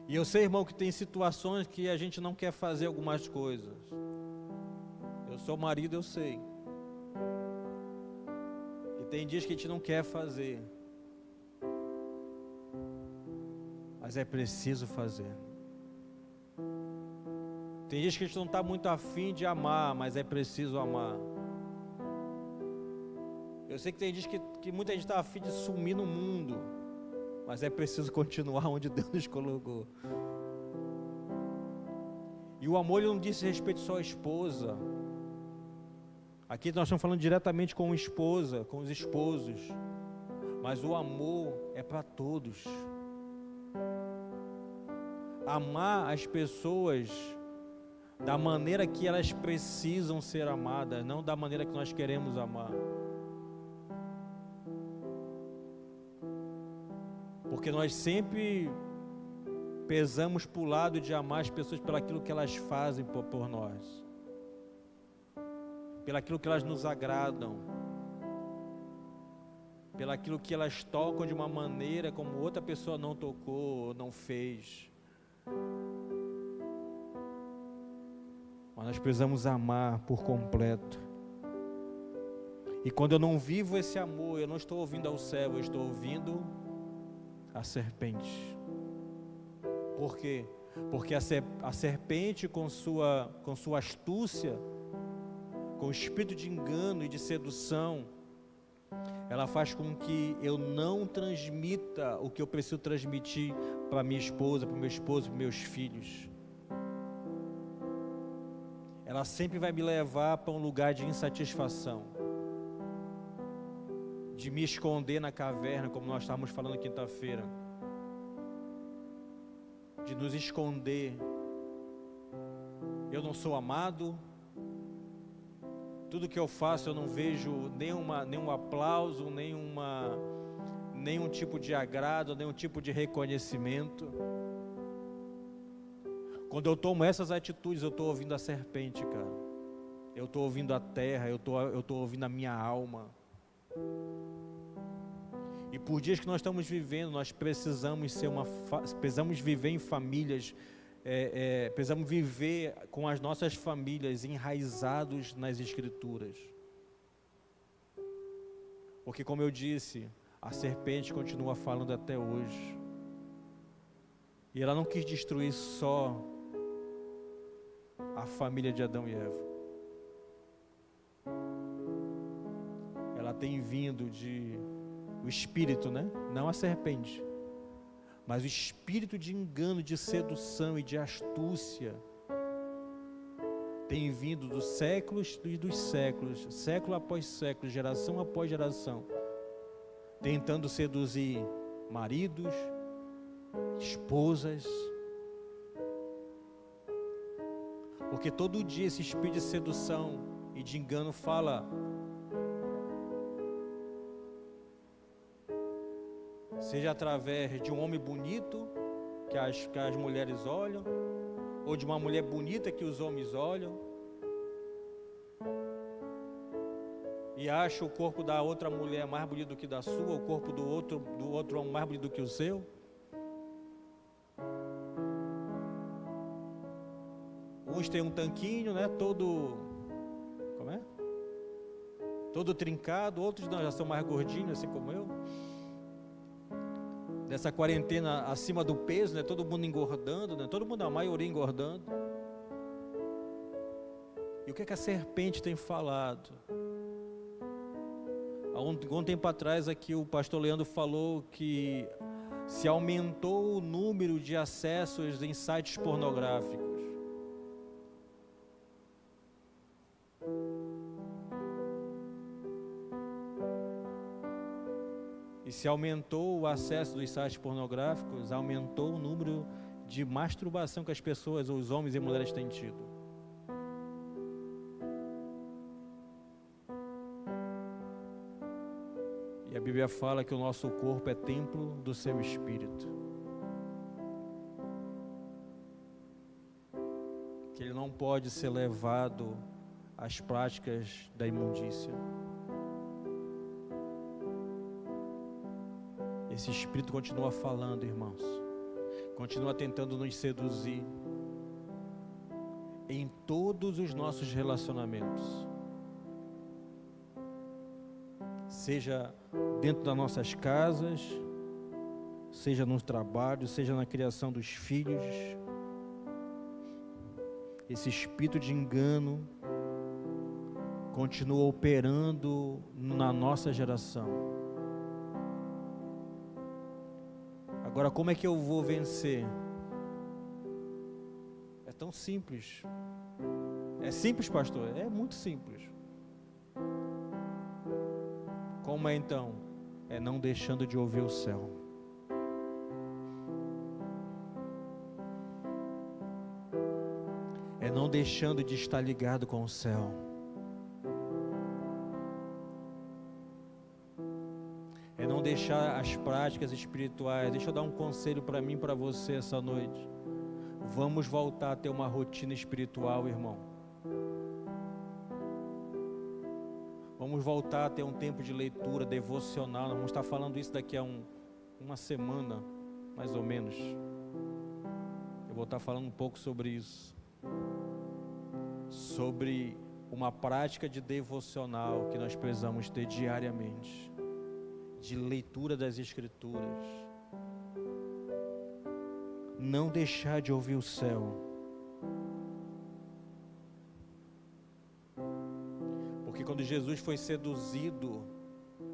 E eu sei, irmão, que tem situações que a gente não quer fazer algumas coisas. Eu sou marido, eu sei. E tem dias que a gente não quer fazer. Mas é preciso fazer. Tem dias que a gente não está muito afim de amar, mas é preciso amar. Eu sei que tem dias que muita gente está afim de sumir no mundo, mas é preciso continuar onde Deus nos colocou. E o amor ele não diz respeito só à esposa. Aqui nós estamos falando diretamente com a esposa, com os esposos. Mas o amor é para todos. Amar as pessoas da maneira que elas precisam ser amadas, não da maneira que nós queremos amar. Porque nós sempre pesamos para o lado de amar as pessoas pelo aquilo que elas fazem por nós, pelo aquilo que elas nos agradam, pelo aquilo que elas tocam de uma maneira como outra pessoa não tocou ou não fez. Mas nós precisamos amar por completo. E quando eu não vivo esse amor, eu não estou ouvindo ao céu, eu estou ouvindo a serpente. Por quê? Porque a serpente com sua astúcia, com o espírito de engano e de sedução, ela faz com que eu não transmita o que eu preciso transmitir para minha esposa, para o meu esposo, para meus filhos. Ela sempre vai me levar para um lugar de insatisfação, de me esconder na caverna, como nós estávamos falando quinta-feira, de nos esconder. Eu não sou amado, tudo que eu faço eu não vejo nenhum aplauso, nenhum tipo de agrado, nenhum tipo de reconhecimento. Quando eu tomo essas atitudes, eu estou ouvindo a serpente, cara. Eu estou ouvindo a terra, eu estou ouvindo a minha alma. E por dias que nós estamos vivendo, nós precisamos viver em famílias, precisamos viver com as nossas famílias enraizados nas Escrituras. Porque, como eu disse, a serpente continua falando até hoje. E ela não quis destruir só a família de Adão e Eva. Ela tem vindo o espírito, né? Não a serpente, mas o espírito de engano, de sedução e de astúcia tem vindo dos séculos e dos séculos, século após século, geração após geração, tentando seduzir maridos, esposas. Porque todo dia esse espírito de sedução e de engano fala: seja através de um homem bonito que as mulheres olham, ou de uma mulher bonita que os homens olham, e acha o corpo da outra mulher mais bonito do que da sua, o corpo do outro homem mais bonito do que o seu. Uns têm um tanquinho, né, todo trincado, outros não, já são mais gordinhos, assim como eu. Dessa quarentena acima do peso, né, todo mundo engordando, né, todo mundo, a maioria engordando. E o que a serpente tem falado? Há um tempo atrás aqui o pastor Leandro falou que se aumentou o número de acessos em sites pornográficos. E se aumentou o acesso dos sites pornográficos, aumentou o número de masturbação que as pessoas, os homens e mulheres têm tido. E a Bíblia fala que o nosso corpo é templo do seu espírito. Que ele não pode ser levado às práticas da imundícia. Esse espírito continua falando, irmãos. Continua tentando nos seduzir em todos os nossos relacionamentos. Seja dentro das nossas casas, seja no trabalho, seja na criação dos filhos. Esse espírito de engano continua operando na nossa geração. Agora, como é que eu vou vencer? É tão simples. É simples, pastor? É muito simples. Como é então? É não deixando de ouvir o céu. É não deixando de estar ligado com o céu. É não deixar as práticas espirituais. Deixa eu dar um conselho para mim e para você essa noite. Vamos voltar a ter uma rotina espiritual, irmão. Vamos voltar a ter um tempo de leitura devocional. Nós vamos estar falando isso daqui a uma semana, mais ou menos. Eu vou estar falando um pouco sobre isso. Sobre uma prática de devocional que nós precisamos ter diariamente. De leitura das Escrituras. Não deixar de ouvir o céu. Porque quando Jesus foi seduzido,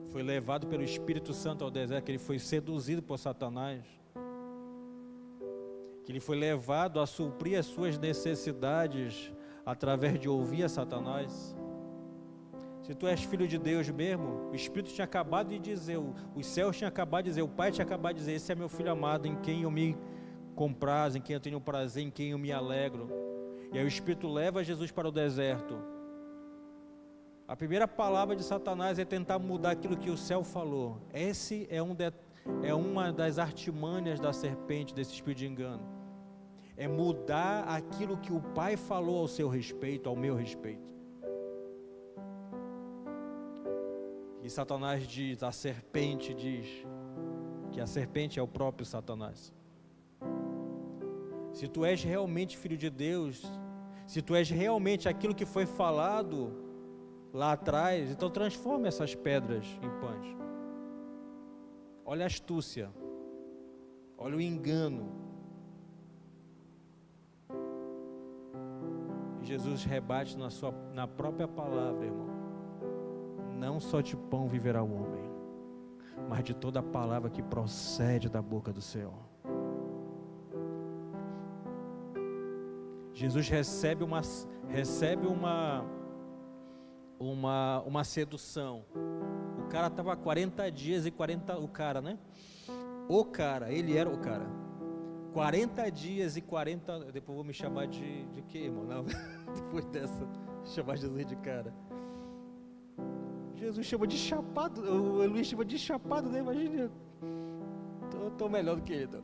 foi levado pelo Espírito Santo ao deserto, que ele foi seduzido por Satanás, que ele foi levado a suprir as suas necessidades através de ouvir a Satanás. Se tu és filho de Deus mesmo, o Espírito tinha acabado de dizer, os céus tinham acabado de dizer, o Pai tinha acabado de dizer, esse é meu filho amado, em quem eu me comprazo, em quem eu tenho prazer, em quem eu me alegro. E aí o Espírito leva Jesus para o deserto. A primeira palavra de Satanás é tentar mudar aquilo que o céu falou. Esse é uma das artimanhas da serpente, desse espírito de engano. É mudar aquilo que o Pai falou ao seu respeito, ao meu respeito. E Satanás diz, a serpente diz, que a serpente é o próprio Satanás. Se tu és realmente filho de Deus, se tu és realmente aquilo que foi falado lá atrás, então transforma essas pedras em pães. Olha a astúcia, olha o engano. E Jesus rebate na própria palavra, irmão. Não só de pão viverá o homem, mas de toda a palavra que procede da boca do Senhor. Jesus recebe uma sedução. O cara estava 40 dias e 40... O cara, né? Ele era o cara. 40 dias e 40... Depois vou me chamar de quê, irmão? Não, depois dessa, chamar Jesus de cara. Jesus chama de chapado, o Luiz chama de chapado, né? Imagina. Estou melhor do que ele. Então.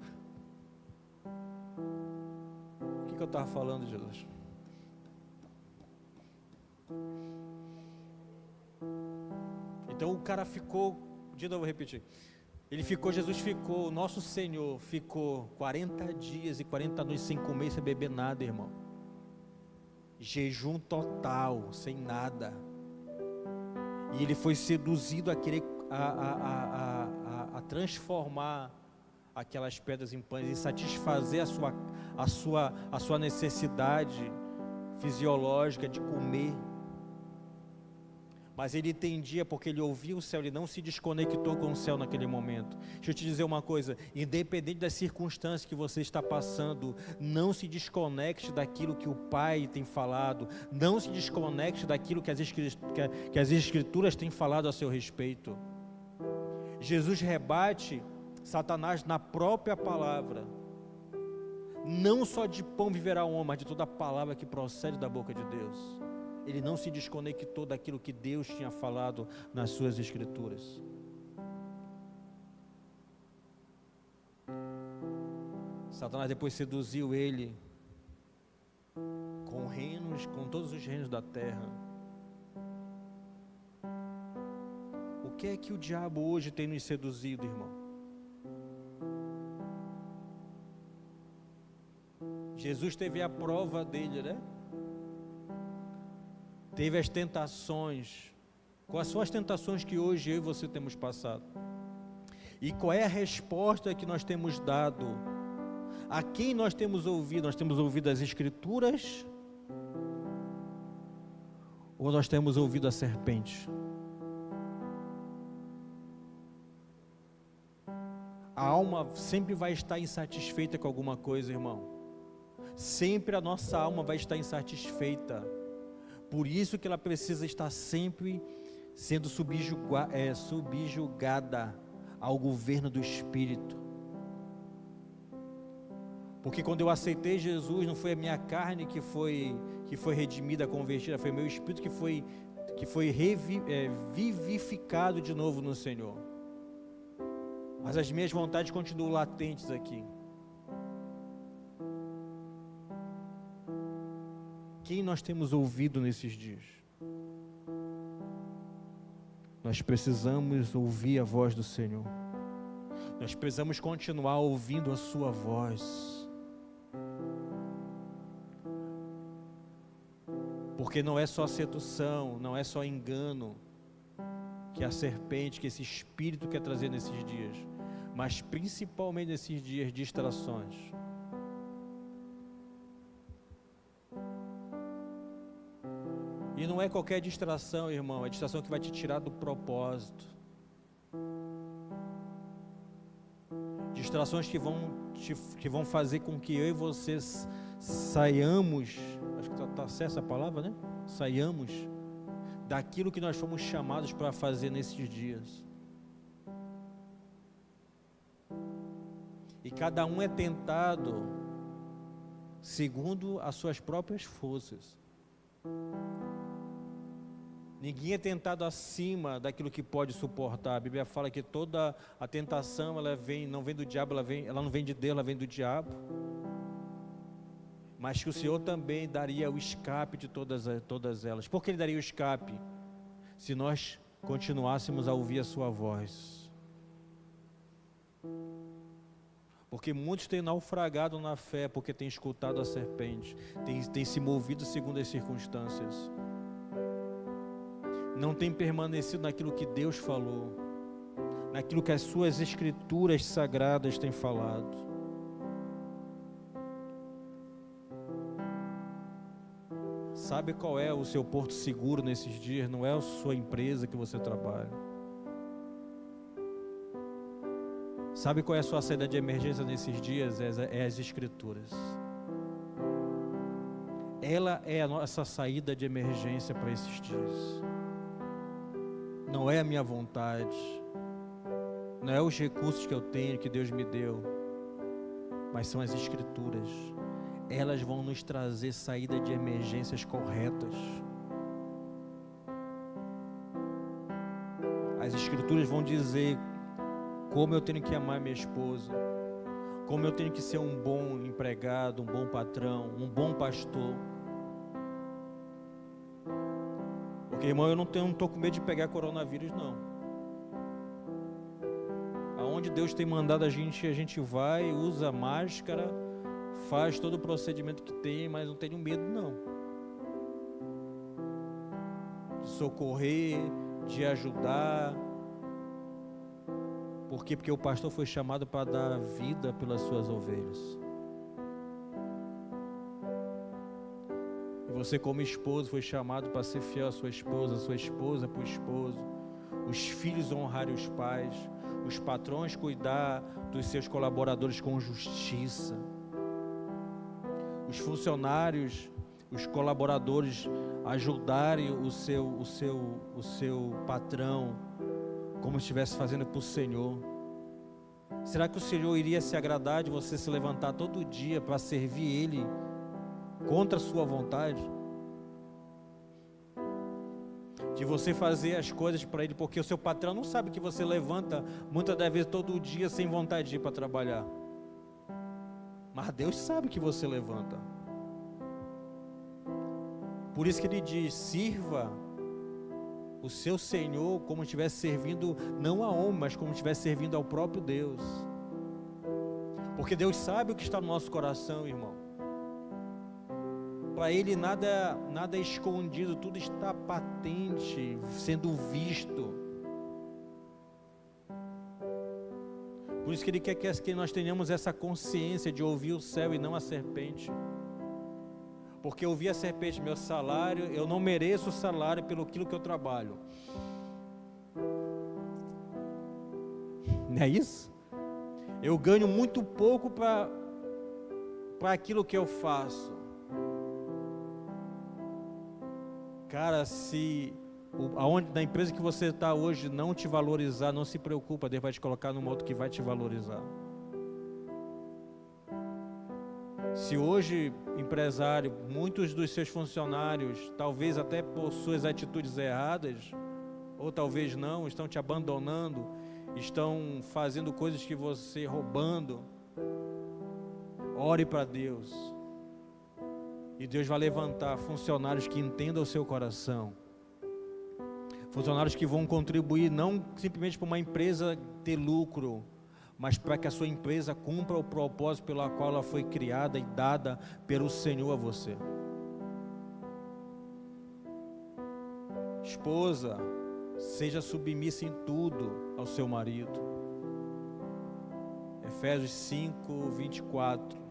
O que eu estava falando, Jesus? Então o cara ficou, de novo vou repetir. Jesus ficou, o nosso Senhor ficou 40 dias e 40 noites sem comer e sem beber nada, irmão. Jejum total, sem nada. E ele foi seduzido a querer a transformar aquelas pedras em pães e satisfazer a sua necessidade fisiológica de comer. Mas ele entendia, porque ele ouvia o céu, ele não se desconectou com o céu naquele momento. Deixa eu te dizer uma coisa, independente das circunstâncias que você está passando, não se desconecte daquilo que o Pai tem falado, não se desconecte daquilo que as Escrituras têm falado a seu respeito. Jesus rebate Satanás na própria palavra. Não só de pão viverá o homem, mas de toda a palavra que procede da boca de Deus. Ele não se desconectou daquilo que Deus tinha falado nas suas Escrituras. Satanás depois seduziu ele com todos os reinos da terra. O que é que o diabo hoje tem nos seduzido, irmão? Jesus teve a prova dele, né? Teve as tentações. Quais são as tentações que hoje eu e você temos passado? E qual é a resposta que nós temos dado? A quem nós temos ouvido? Nós temos ouvido as Escrituras? Ou nós temos ouvido a serpente? A alma sempre vai estar insatisfeita com alguma coisa, irmão. Sempre a nossa alma vai estar insatisfeita. Por isso que ela precisa estar sempre sendo subjugada ao governo do Espírito. Porque quando eu aceitei Jesus, não foi a minha carne que foi redimida, convertida, foi meu espírito que foi vivificado de novo no Senhor. Mas as minhas vontades continuam latentes aqui. Quem nós temos ouvido nesses dias? Nós precisamos ouvir a voz do Senhor. Nós precisamos continuar ouvindo a sua voz. Porque não é só sedução, não é só engano que a serpente, que esse espírito quer trazer nesses dias, mas principalmente nesses dias, distrações. E não é qualquer distração, irmão, é distração que vai te tirar do propósito. Distrações que vão fazer com que eu e vocês saiamos, acho que está certa essa palavra, né? Saiamos daquilo que nós fomos chamados para fazer nesses dias. E cada um é tentado segundo as suas próprias forças. Ninguém é tentado acima daquilo que pode suportar. A Bíblia fala que toda a tentação não vem do diabo, ela não vem de Deus, ela vem do diabo. Mas que o Senhor também daria o escape de todas elas. Por que Ele daria o escape? Se nós continuássemos a ouvir a sua voz. Porque muitos têm naufragado na fé, porque têm escutado a serpente, têm se movido segundo as circunstâncias. Não tem permanecido naquilo que Deus falou, naquilo que as suas Escrituras sagradas têm falado. Sabe qual é o seu porto seguro nesses dias? Não é a sua empresa que você trabalha. Sabe qual é a sua saída de emergência nesses dias? É as Escrituras. Ela é a nossa saída de emergência para esses dias. Não é a minha vontade, não é os recursos que eu tenho, que Deus me deu, mas são as Escrituras. Elas vão nos trazer saída de emergências corretas. As Escrituras vão dizer como eu tenho que amar minha esposa, como eu tenho que ser um bom empregado, um bom patrão, um bom pastor. Porque, irmão, eu não estou com medo de pegar coronavírus, não. Aonde Deus tem mandado a gente vai, usa máscara, faz todo o procedimento que tem, mas não tenho medo, não. De socorrer, de ajudar. Por quê? Porque o pastor foi chamado para dar vida pelas suas ovelhas. E Você, como esposo, foi chamado para ser fiel à sua esposa para o esposo, os filhos honrarem os pais, os patrões cuidar dos seus colaboradores com justiça, os funcionários, os colaboradores ajudarem o seu patrão como se estivesse fazendo para o Senhor. Será que o Senhor iria se agradar de você se levantar todo dia para servir Ele contra a sua vontade? De você fazer as coisas para Ele, porque o seu patrão não sabe que você levanta muitas das vezes todo dia sem vontade de ir para trabalhar. Mas Deus sabe que você levanta. Por isso que Ele diz: sirva o seu Senhor como se estivesse servindo não a homem, mas como se estivesse servindo ao próprio Deus. Porque Deus sabe o que está no nosso coração, irmão. Para Ele nada é escondido, tudo está patente, sendo visto. Por isso que Ele quer que nós tenhamos essa consciência de ouvir o céu e não a serpente. Porque eu vi a serpente, meu salário, eu não mereço o salário pelo aquilo que eu trabalho. Não é isso? Eu ganho muito pouco para aquilo que eu faço. Cara, se na empresa que você está hoje não te valorizar, não se preocupa, Deus vai te colocar numa outra que vai te valorizar. Se hoje, empresário, muitos dos seus funcionários, talvez até por suas atitudes erradas, ou talvez não, estão te abandonando, estão fazendo coisas que você roubando, ore para Deus. E Deus vai levantar funcionários que entendam o seu coração. Funcionários que vão contribuir não simplesmente para uma empresa ter lucro, mas para que a sua empresa cumpra o propósito pelo qual ela foi criada e dada pelo Senhor a você. Esposa, seja submissa em tudo ao seu marido. Efésios 5, 24.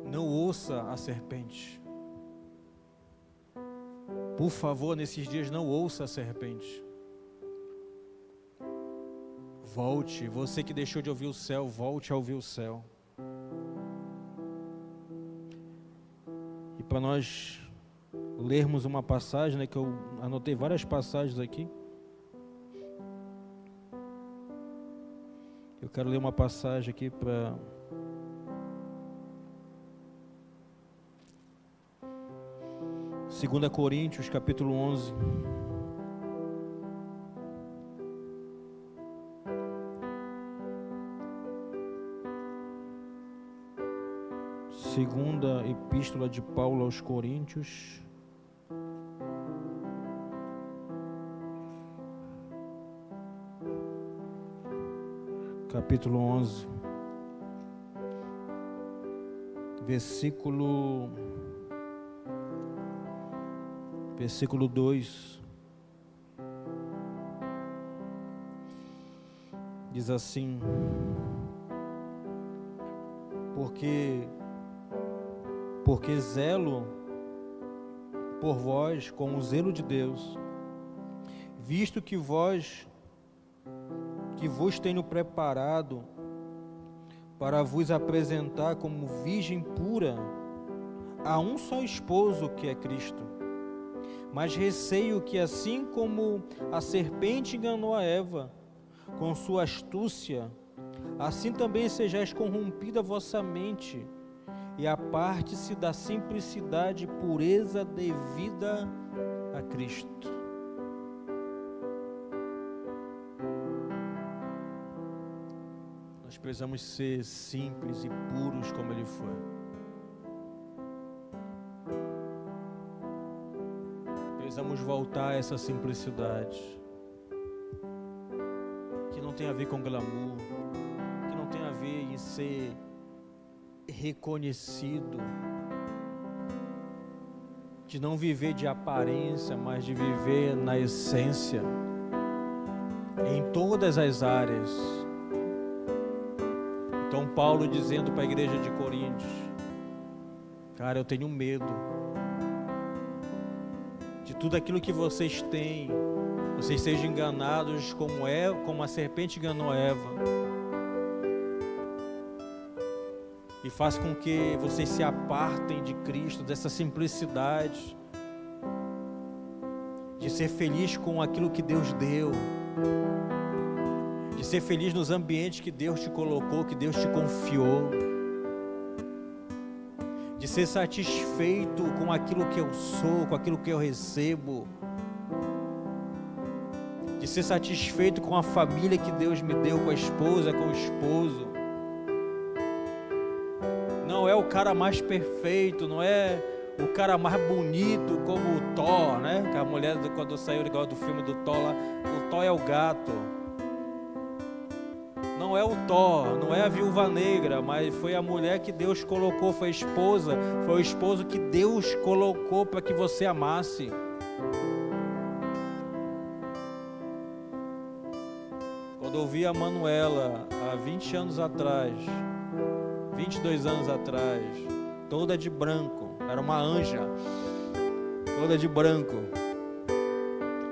Não ouça a serpente. Por favor, nesses dias não ouça a serpente. Volte, você que deixou de ouvir o céu, volte a ouvir o céu. E para nós lermos uma passagem, né, que eu anotei várias passagens aqui. Eu quero ler uma passagem aqui para... Segunda Coríntios, capítulo 11. Segunda Epístola de Paulo aos Coríntios, capítulo 11, versículo 2, diz assim: porque zelo por vós com o zelo de Deus, visto que vos tenho preparado para vos apresentar como virgem pura a um só esposo, que é Cristo. Mas receio que, assim como a serpente enganou a Eva com sua astúcia, assim também sejais corrompida a vossa mente, e aparte-se da simplicidade e pureza devida a Cristo. Nós precisamos ser simples e puros como Ele foi. Precisamos voltar a essa simplicidade, que não tem a ver com glamour, que não tem a ver em ser reconhecido, de não viver de aparência, mas de viver na essência, em todas as áreas. Então Paulo dizendo para a igreja de Coríntios: cara, eu tenho medo de tudo aquilo que vocês têm, vocês sejam enganados como a serpente enganou Eva, e faz com que vocês se apartem de Cristo, dessa simplicidade de ser feliz com aquilo que Deus deu, de ser feliz nos ambientes que Deus te colocou, que Deus te confiou, de ser satisfeito com aquilo que eu sou, com aquilo que eu recebo, de ser satisfeito com a família que Deus me deu, com a esposa, com o esposo. Não é o cara mais perfeito, não é o cara mais bonito como o Thor, né? Que a mulher, quando saiu do filme do Thor lá, o Thor é o gato. Não é o Thor, não é a viúva negra, mas foi a mulher que Deus colocou, foi a esposa, foi o esposo que Deus colocou para que você amasse. Quando eu vi a Manuela há 20 anos atrás, 22 anos atrás, toda de branco, era uma anja, toda de branco,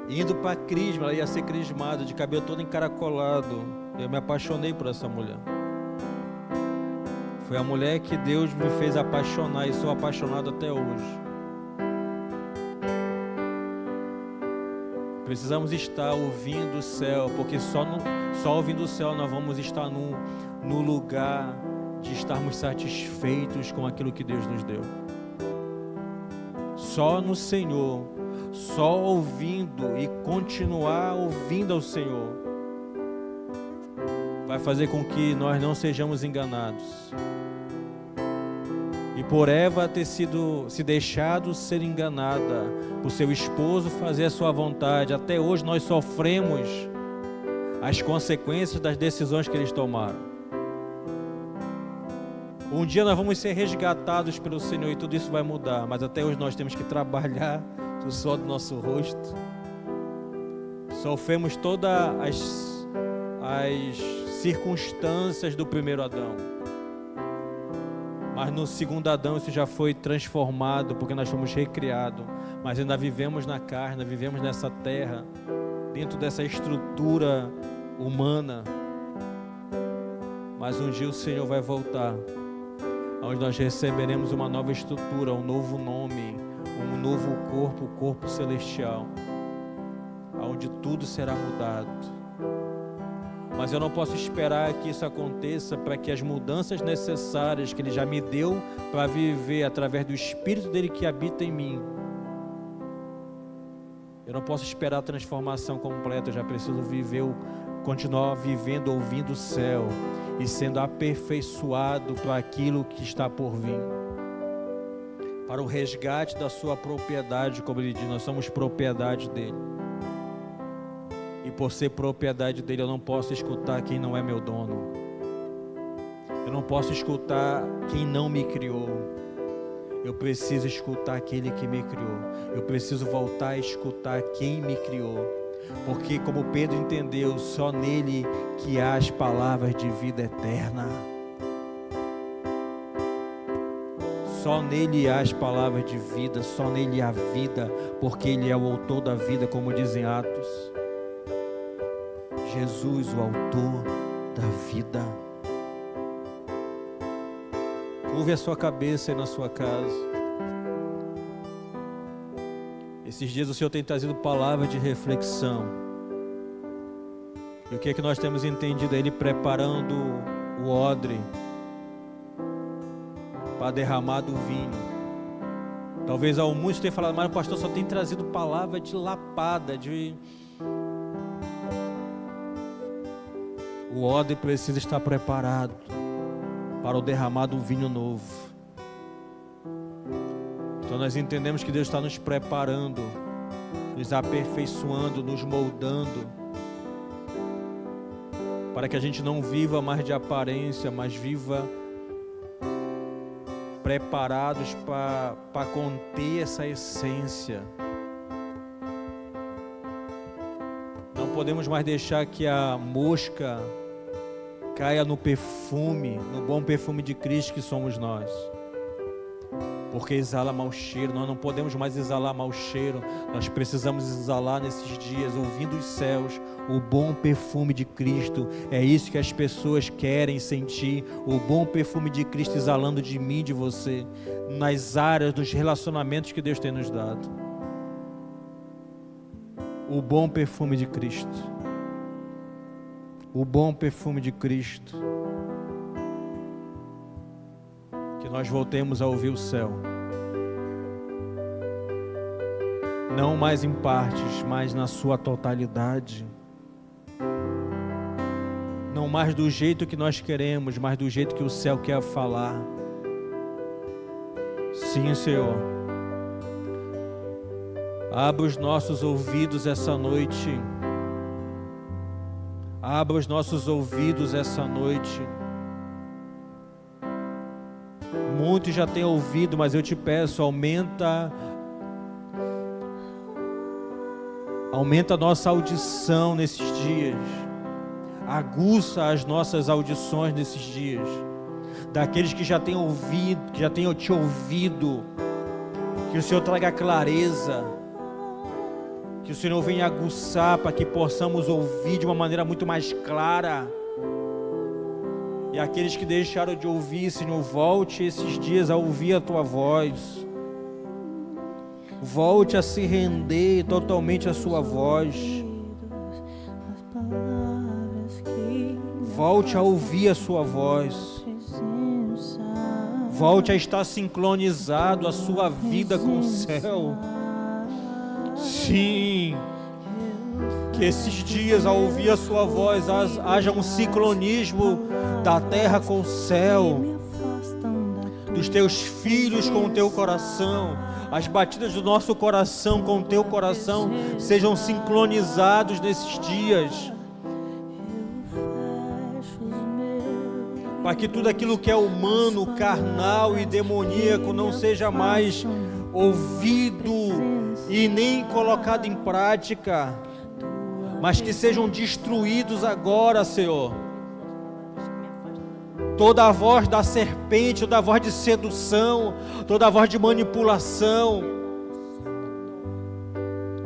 indo para crisma, ela ia ser crismada, de cabelo todo encaracolado. Eu me apaixonei por essa mulher. Foi a mulher que Deus me fez apaixonar e sou apaixonado até hoje. Precisamos estar ouvindo o céu, porque só ouvindo o céu nós vamos estar no lugar de estarmos satisfeitos com aquilo que Deus nos deu. Só no Senhor, só ouvindo e continuar ouvindo ao Senhor, vai fazer com que nós não sejamos enganados. E por Eva ter se deixado ser enganada, por seu esposo fazer a sua vontade, até hoje nós sofremos as consequências das decisões que eles tomaram. Um dia nós vamos ser resgatados pelo Senhor e tudo isso vai mudar, mas até hoje nós temos que trabalhar do suor do nosso rosto. Sofremos todas as circunstâncias do primeiro Adão, mas no segundo Adão isso já foi transformado, porque nós fomos recriados, mas ainda vivemos na carne, vivemos nessa terra, dentro dessa estrutura humana. Mas um dia o Senhor vai voltar, onde nós receberemos uma nova estrutura, um novo nome, um novo corpo, o corpo celestial, onde tudo será mudado. Mas eu não posso esperar que isso aconteça para que as mudanças necessárias que Ele já me deu para viver através do Espírito dEle que habita em mim, eu não posso esperar a transformação completa. Eu já preciso continuar vivendo, ouvindo o céu e sendo aperfeiçoado para aquilo que está por vir, para o resgate da sua propriedade, como Ele diz, nós somos propriedade dEle. E por ser propriedade dEle, eu não posso escutar quem não é meu dono. Eu não posso escutar quem não me criou. Eu preciso escutar aquele que me criou. Eu preciso voltar a escutar quem me criou. Porque como Pedro entendeu, só nele que há as palavras de vida eterna. Só nele há as palavras de vida, só nele há vida, porque Ele é o autor da vida, como dizem Atos. Jesus, o autor da vida. Curve a sua cabeça aí na sua casa. Esses dias o Senhor tem trazido palavras de reflexão. E o que é que nós temos entendido? Ele preparando o odre para derramar do vinho. Talvez muitos tenham falado, mas o pastor só tem trazido palavra de lapada, O odre precisa estar preparado para o derramar do vinho novo. Então nós entendemos que Deus está nos preparando, nos aperfeiçoando, nos moldando, para que a gente não viva mais de aparência, mas viva preparados para conter essa essência. Não podemos mais deixar que a mosca caia no perfume, no bom perfume de Cristo que somos nós. Porque exala mau cheiro, nós não podemos mais exalar mau cheiro, nós precisamos exalar nesses dias, ouvindo os céus, o bom perfume de Cristo. É isso que as pessoas querem sentir, o bom perfume de Cristo exalando de mim, de você, nas áreas dos relacionamentos que Deus tem nos dado. O bom perfume de Cristo. O bom perfume de Cristo. Que nós voltemos a ouvir o céu. Não mais em partes, mas na sua totalidade. Não mais do jeito que nós queremos, mas do jeito que o céu quer falar. Sim, Senhor. Abra os nossos ouvidos essa noite. Abra os nossos ouvidos essa noite. Muitos já têm ouvido, mas eu te peço, aumenta a nossa audição nesses dias. Aguça as nossas audições nesses dias. Daqueles que já têm ouvido, que já têm te ouvido, que o Senhor traga clareza, que o Senhor venha aguçar para que possamos ouvir de uma maneira muito mais clara. E aqueles que deixaram de ouvir, Senhor, volte esses dias a ouvir a Tua voz. Volte a se render totalmente à Sua voz. Volte a ouvir a Sua voz. Volte a estar sincronizado a sua vida com o céu. Sim. Que esses dias, ao ouvir a Sua voz, haja um sincronismo da terra com o céu, dos Teus filhos com o Teu coração. As batidas do nosso coração com o Teu coração sejam sincronizados nesses dias, para que tudo aquilo que é humano, carnal e demoníaco não seja mais ouvido e nem colocado em prática, mas que sejam destruídos agora, Senhor. Toda a voz da serpente, toda a voz de sedução, toda a voz de manipulação,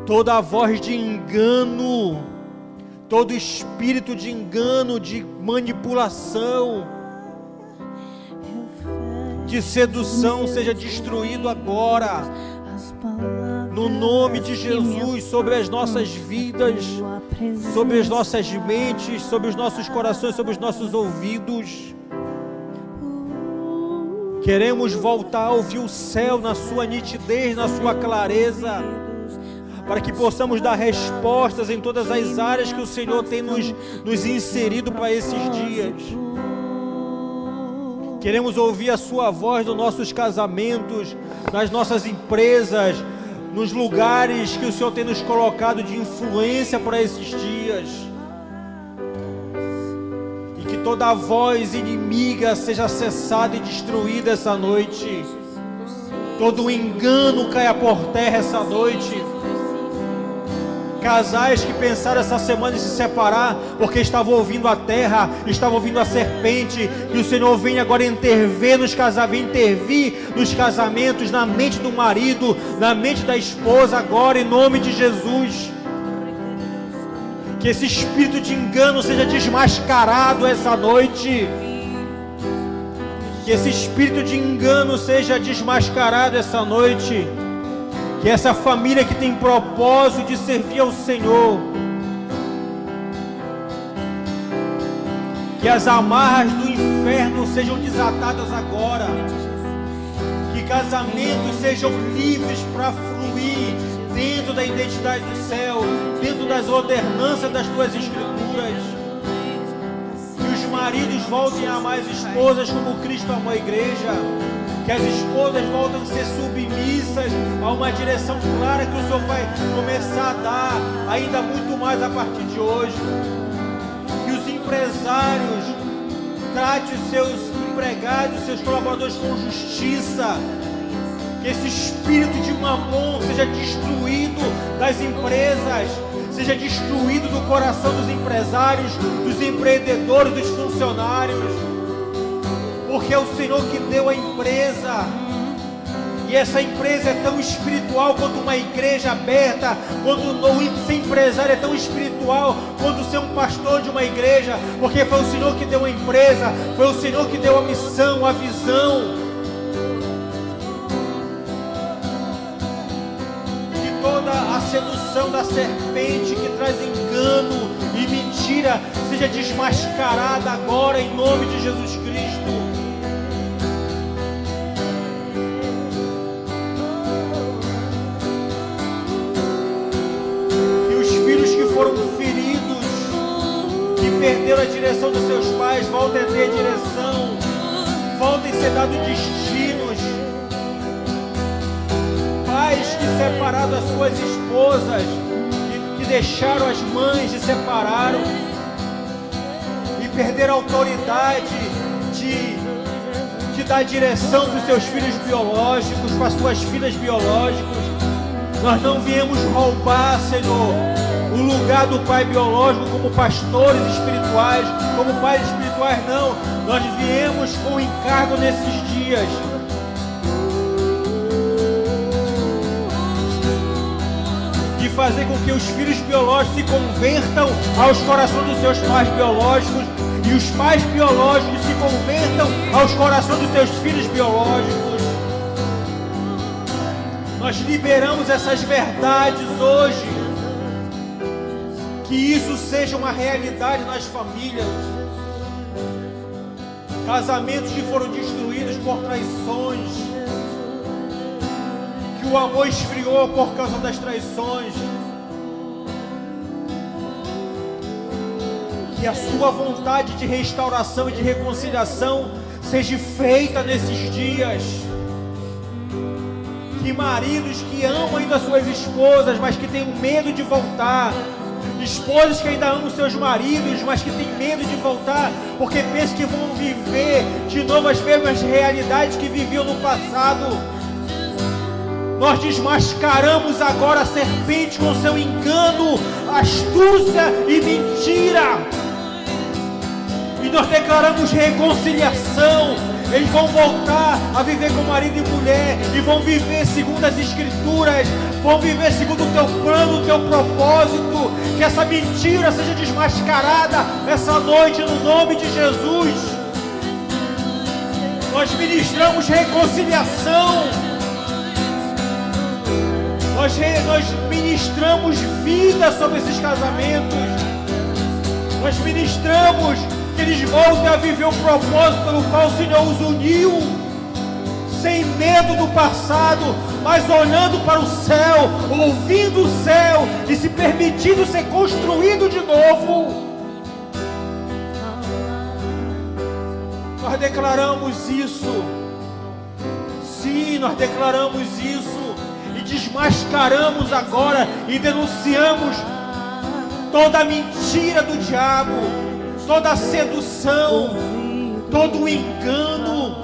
toda a voz de engano, todo espírito de engano, de manipulação, de sedução seja destruído agora, no nome de Jesus, sobre as nossas vidas, sobre as nossas mentes, sobre os nossos corações, sobre os nossos ouvidos. Queremos voltar a ouvir o céu na sua nitidez, na sua clareza, para que possamos dar respostas em todas as áreas que o Senhor tem nos inserido para esses dias. Queremos ouvir a Sua voz nos nossos casamentos, nas nossas empresas, nos lugares que o Senhor tem nos colocado de influência para esses dias. E que toda voz inimiga seja cessada e destruída essa noite. Todo engano caia por terra essa noite. Casais que pensaram essa semana em se separar porque estavam ouvindo a terra, estavam ouvindo a serpente, que o Senhor venha agora intervir nos casamentos, na mente do marido, na mente da esposa, agora em nome de Jesus. Que esse espírito de engano seja desmascarado essa noite. Que esse espírito de engano seja desmascarado essa noite. Que essa família que tem propósito de servir ao Senhor, que as amarras do inferno sejam desatadas agora, que casamentos sejam livres para fluir dentro da identidade do céu, dentro das ordenanças das Tuas Escrituras, que os maridos voltem a amar as esposas como Cristo amou a igreja, que as esposas voltem a ser submissas a uma direção clara que o Senhor vai começar a dar ainda muito mais a partir de hoje. Que os empresários tratem os seus empregados, seus colaboradores com justiça. Que esse espírito de mamon seja destruído das empresas, seja destruído do coração dos empresários, dos empreendedores, dos funcionários, porque é o Senhor que deu a empresa. E essa empresa é tão espiritual quanto uma igreja aberta, quando ser empresário é tão espiritual quanto ser um pastor de uma igreja, porque foi o Senhor que deu a empresa, foi o Senhor que deu a missão, a visão. Que toda a sedução da serpente que traz engano e mentira seja desmascarada agora em nome de Jesus Cristo. Foram feridos, que perderam a direção dos seus pais, voltem a ter a direção, voltem a ser dados destinos. Pais que separaram as suas esposas, que deixaram as mães e separaram, e perderam a autoridade de dar direção para os seus filhos biológicos, para as suas filhas biológicas. Nós não viemos roubar, Senhor, o lugar do pai biológico como pastores espirituais, como pais espirituais, não. Nós viemos com encargo nesses dias de fazer com que os filhos biológicos se convertam aos corações dos seus pais biológicos e os pais biológicos se convertam aos corações dos seus filhos biológicos. Nós liberamos essas verdades hoje. Que isso seja uma realidade nas famílias. Casamentos que foram destruídos por traições. Que o amor esfriou por causa das traições. Que a sua vontade de restauração e de reconciliação seja feita nesses dias. Que maridos que amam ainda suas esposas, mas que tenham medo de voltar. Esposas que ainda amam seus maridos, mas que têm medo de voltar, porque pensam que vão viver de novo as mesmas realidades que viviam no passado. Nós desmascaramos agora a serpente com seu engano, astúcia e mentira. E nós declaramos reconciliação. Eles vão voltar a viver com marido e mulher e vão viver segundo as Escrituras, vão viver segundo o teu plano, o teu propósito. Que essa mentira seja desmascarada essa noite no nome de Jesus. Nós ministramos reconciliação, nós ministramos vida sobre esses casamentos, nós ministramos que eles voltem a viver o propósito pelo qual o Senhor os uniu, sem medo do passado, mas olhando para o céu, ouvindo o céu e se permitindo ser construído de novo. Nós declaramos isso. Sim, nós declaramos isso e desmascaramos agora e denunciamos toda a mentira do diabo, toda a sedução, todo o engano,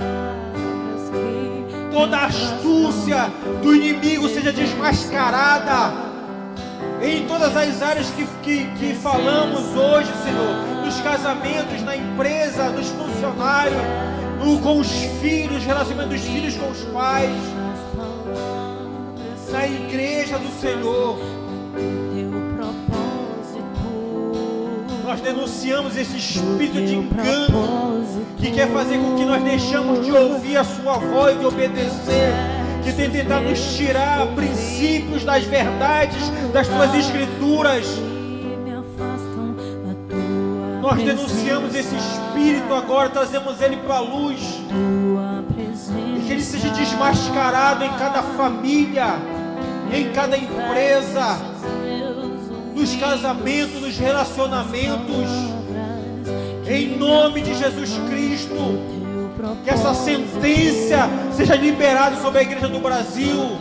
toda a astúcia do inimigo seja desmascarada em todas as áreas que falamos hoje, Senhor, nos casamentos, na empresa, nos funcionários, com os filhos, relacionamento dos filhos com os pais, na igreja do Senhor. Nós denunciamos esse espírito de engano que quer fazer com que nós deixamos de ouvir a sua voz e obedecer, que tem tentado nos tirar princípios das verdades das tuas escrituras. Nós denunciamos esse espírito agora, trazemos ele para a luz e que ele seja desmascarado em cada família, em cada empresa, nos casamentos, nos relacionamentos, em nome de Jesus Cristo. Que essa sentença seja liberada sobre a igreja do Brasil,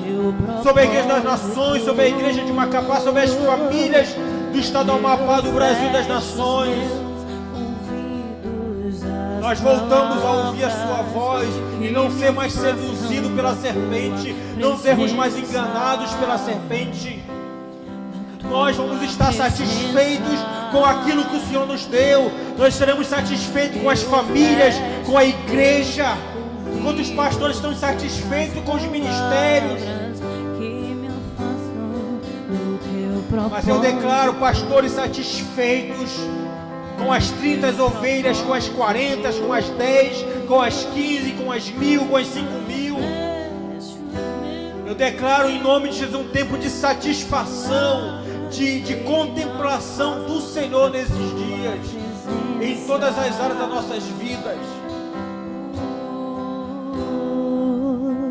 sobre a igreja das nações, sobre a igreja de Macapá, sobre as famílias do estado do Amapá, do Brasil e das nações. Nós voltamos a ouvir a sua voz e não ser mais seduzido pela serpente, não sermos mais enganados pela serpente. nós vamos estar satisfeitos com aquilo que o Senhor nos deu. Nós seremos satisfeitos com as famílias, com a igreja. Enquanto os pastores estão satisfeitos com os ministérios. Mas eu declaro pastores satisfeitos com as 30 ovelhas, com as 40, com as 10, com as 15, com as 1000, com as 5000. Eu declaro em nome de Jesus um tempo de satisfação, de contemplação do Senhor nesses dias, em todas as áreas das nossas vidas.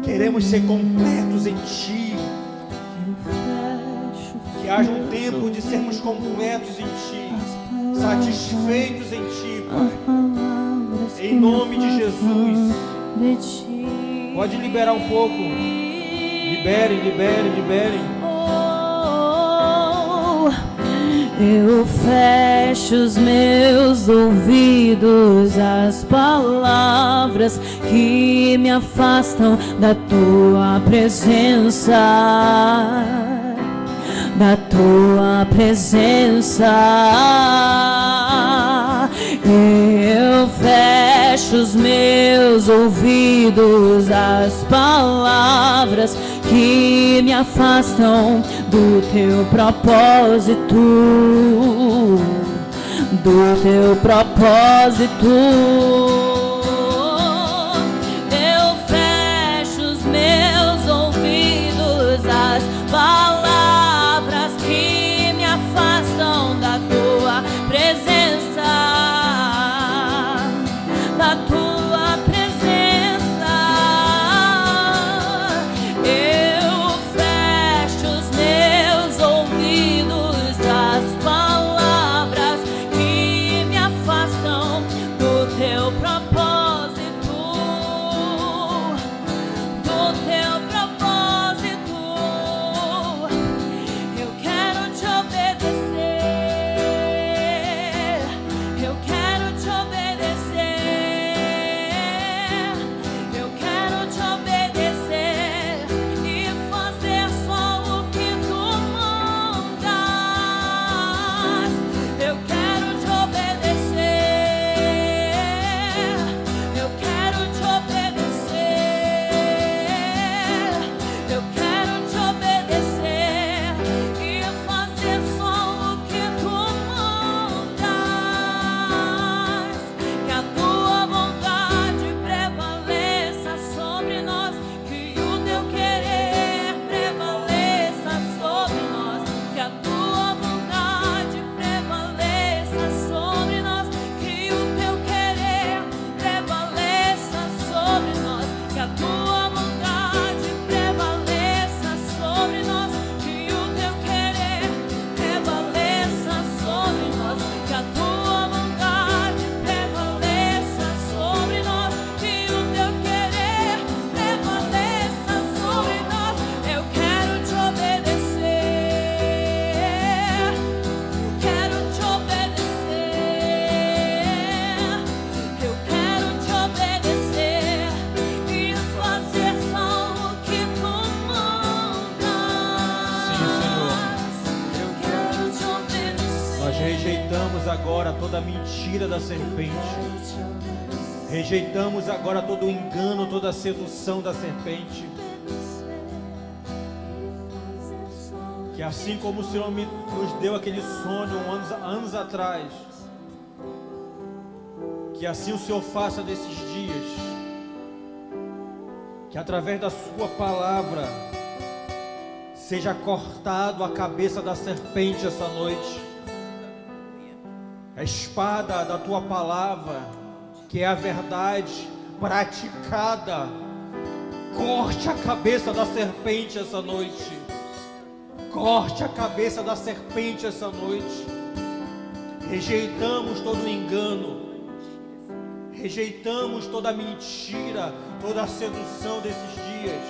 Queremos ser completos em Ti. Que haja um tempo de sermos completos em Ti, satisfeitos em Ti, Pai. Em nome de Jesus. Pode liberar um pouco. Liberem. Eu fecho os meus ouvidos às palavras que me afastam da Tua presença, da Tua presença. Eu fecho os meus ouvidos às palavras que me afastam do Teu propósito, do Teu propósito. Eu fecho os meus ouvidos às palavras que me afastam da Tua presença, da Tua presença. Eu fecho os meus ouvidos às palavras que me afastam do Teu propósito, do Teu propósito. Eu quero Te obedecer, eu quero Te obedecer, eu quero Te obedecer e fazer só o que Tu mandas. Eu quero Te obedecer, eu quero Te obedecer, eu quero Te obedecer e fazer só o que Tu mandas. Que a Tua vontade prevaleça sobre nós, que o Teu querer prevaleça sobre nós. Que a Tua vontade prevaleça sobre nós, que o Teu querer prevaleça sobre nós. Que a Tua vontade prevaleça sobre nós, que o Teu querer prevaleça sobre nós. Que a Tua vontade prevaleça sobre nós, que o Teu querer prevaleça sobre nós. Eu quero Te obedecer, eu quero Te obedecer, eu quero Te obedecer e fazer só o que Tu mandas. Sim, Senhor. Eu quero Te obedecer. Nós rejeitamos agora toda mentira da serpente. Rejeitamos agora todo o engano, toda a sedução da serpente. Que assim como o Senhor nos deu aquele sonho anos atrás, que assim o Senhor faça desses dias. Que através da Sua palavra seja cortado a cabeça da serpente essa noite. A espada da Tua palavra, que é a verdade praticada, corte a cabeça da serpente essa noite. Corte a cabeça da serpente essa noite. Rejeitamos todo o engano, rejeitamos toda a mentira, toda a sedução desses dias.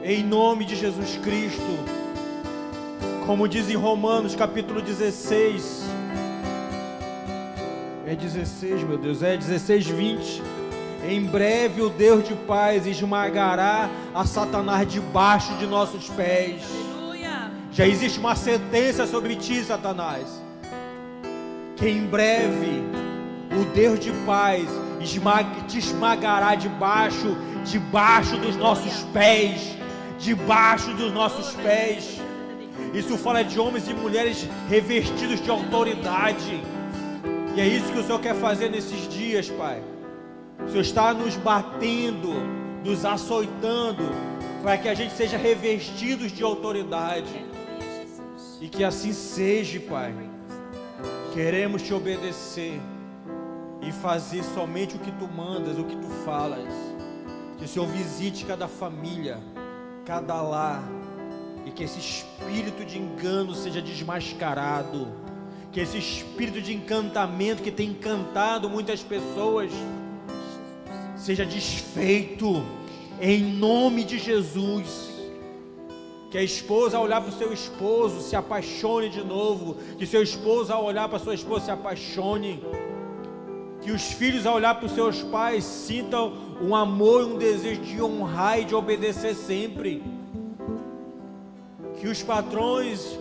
Em nome de Jesus Cristo. Como diz em Romanos capítulo 16. É 16, meu Deus, é 16, 20. Em breve o Deus de paz esmagará a Satanás debaixo de nossos pés. Já existe uma sentença sobre ti, Satanás, que em breve o Deus de paz te esmagará debaixo dos nossos pés, debaixo dos nossos pés. Isso fala de homens e mulheres revestidos de autoridade. E é isso que o Senhor quer fazer nesses dias, Pai. O Senhor está nos batendo, nos açoitando, para que a gente seja revestidos de autoridade. E que assim seja, Pai. Queremos te obedecer e fazer somente o que tu mandas, o que tu falas. Que o Senhor visite cada família, cada lar, e que esse espírito de engano seja desmascarado, que esse espírito de encantamento que tem encantado muitas pessoas seja desfeito em nome de Jesus. Que a esposa, ao olhar para o seu esposo, se apaixone de novo. Que seu esposo, ao olhar para a sua esposa, se apaixone. Que os filhos, ao olhar para os seus pais, sintam um amor e um desejo de honrar e de obedecer sempre. Que os patrões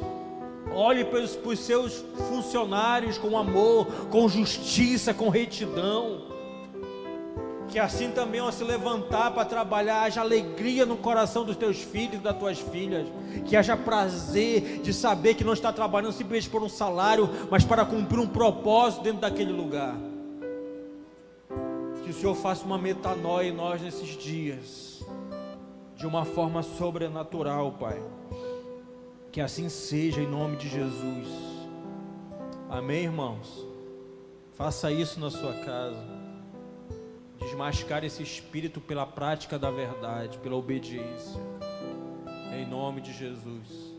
olhem para os seus funcionários com amor, com justiça, com retidão. Que assim também, ao se levantar para trabalhar, haja alegria no coração dos teus filhos e das tuas filhas. Que haja prazer de saber que não está trabalhando simplesmente por um salário, mas para cumprir um propósito dentro daquele lugar. Que o Senhor faça uma metanoia em nós nesses dias, de uma forma sobrenatural, Pai. Que assim seja em nome de Jesus. Amém, irmãos? Faça isso na sua casa. Desmascar esse espírito pela prática da verdade, pela obediência. Em nome de Jesus.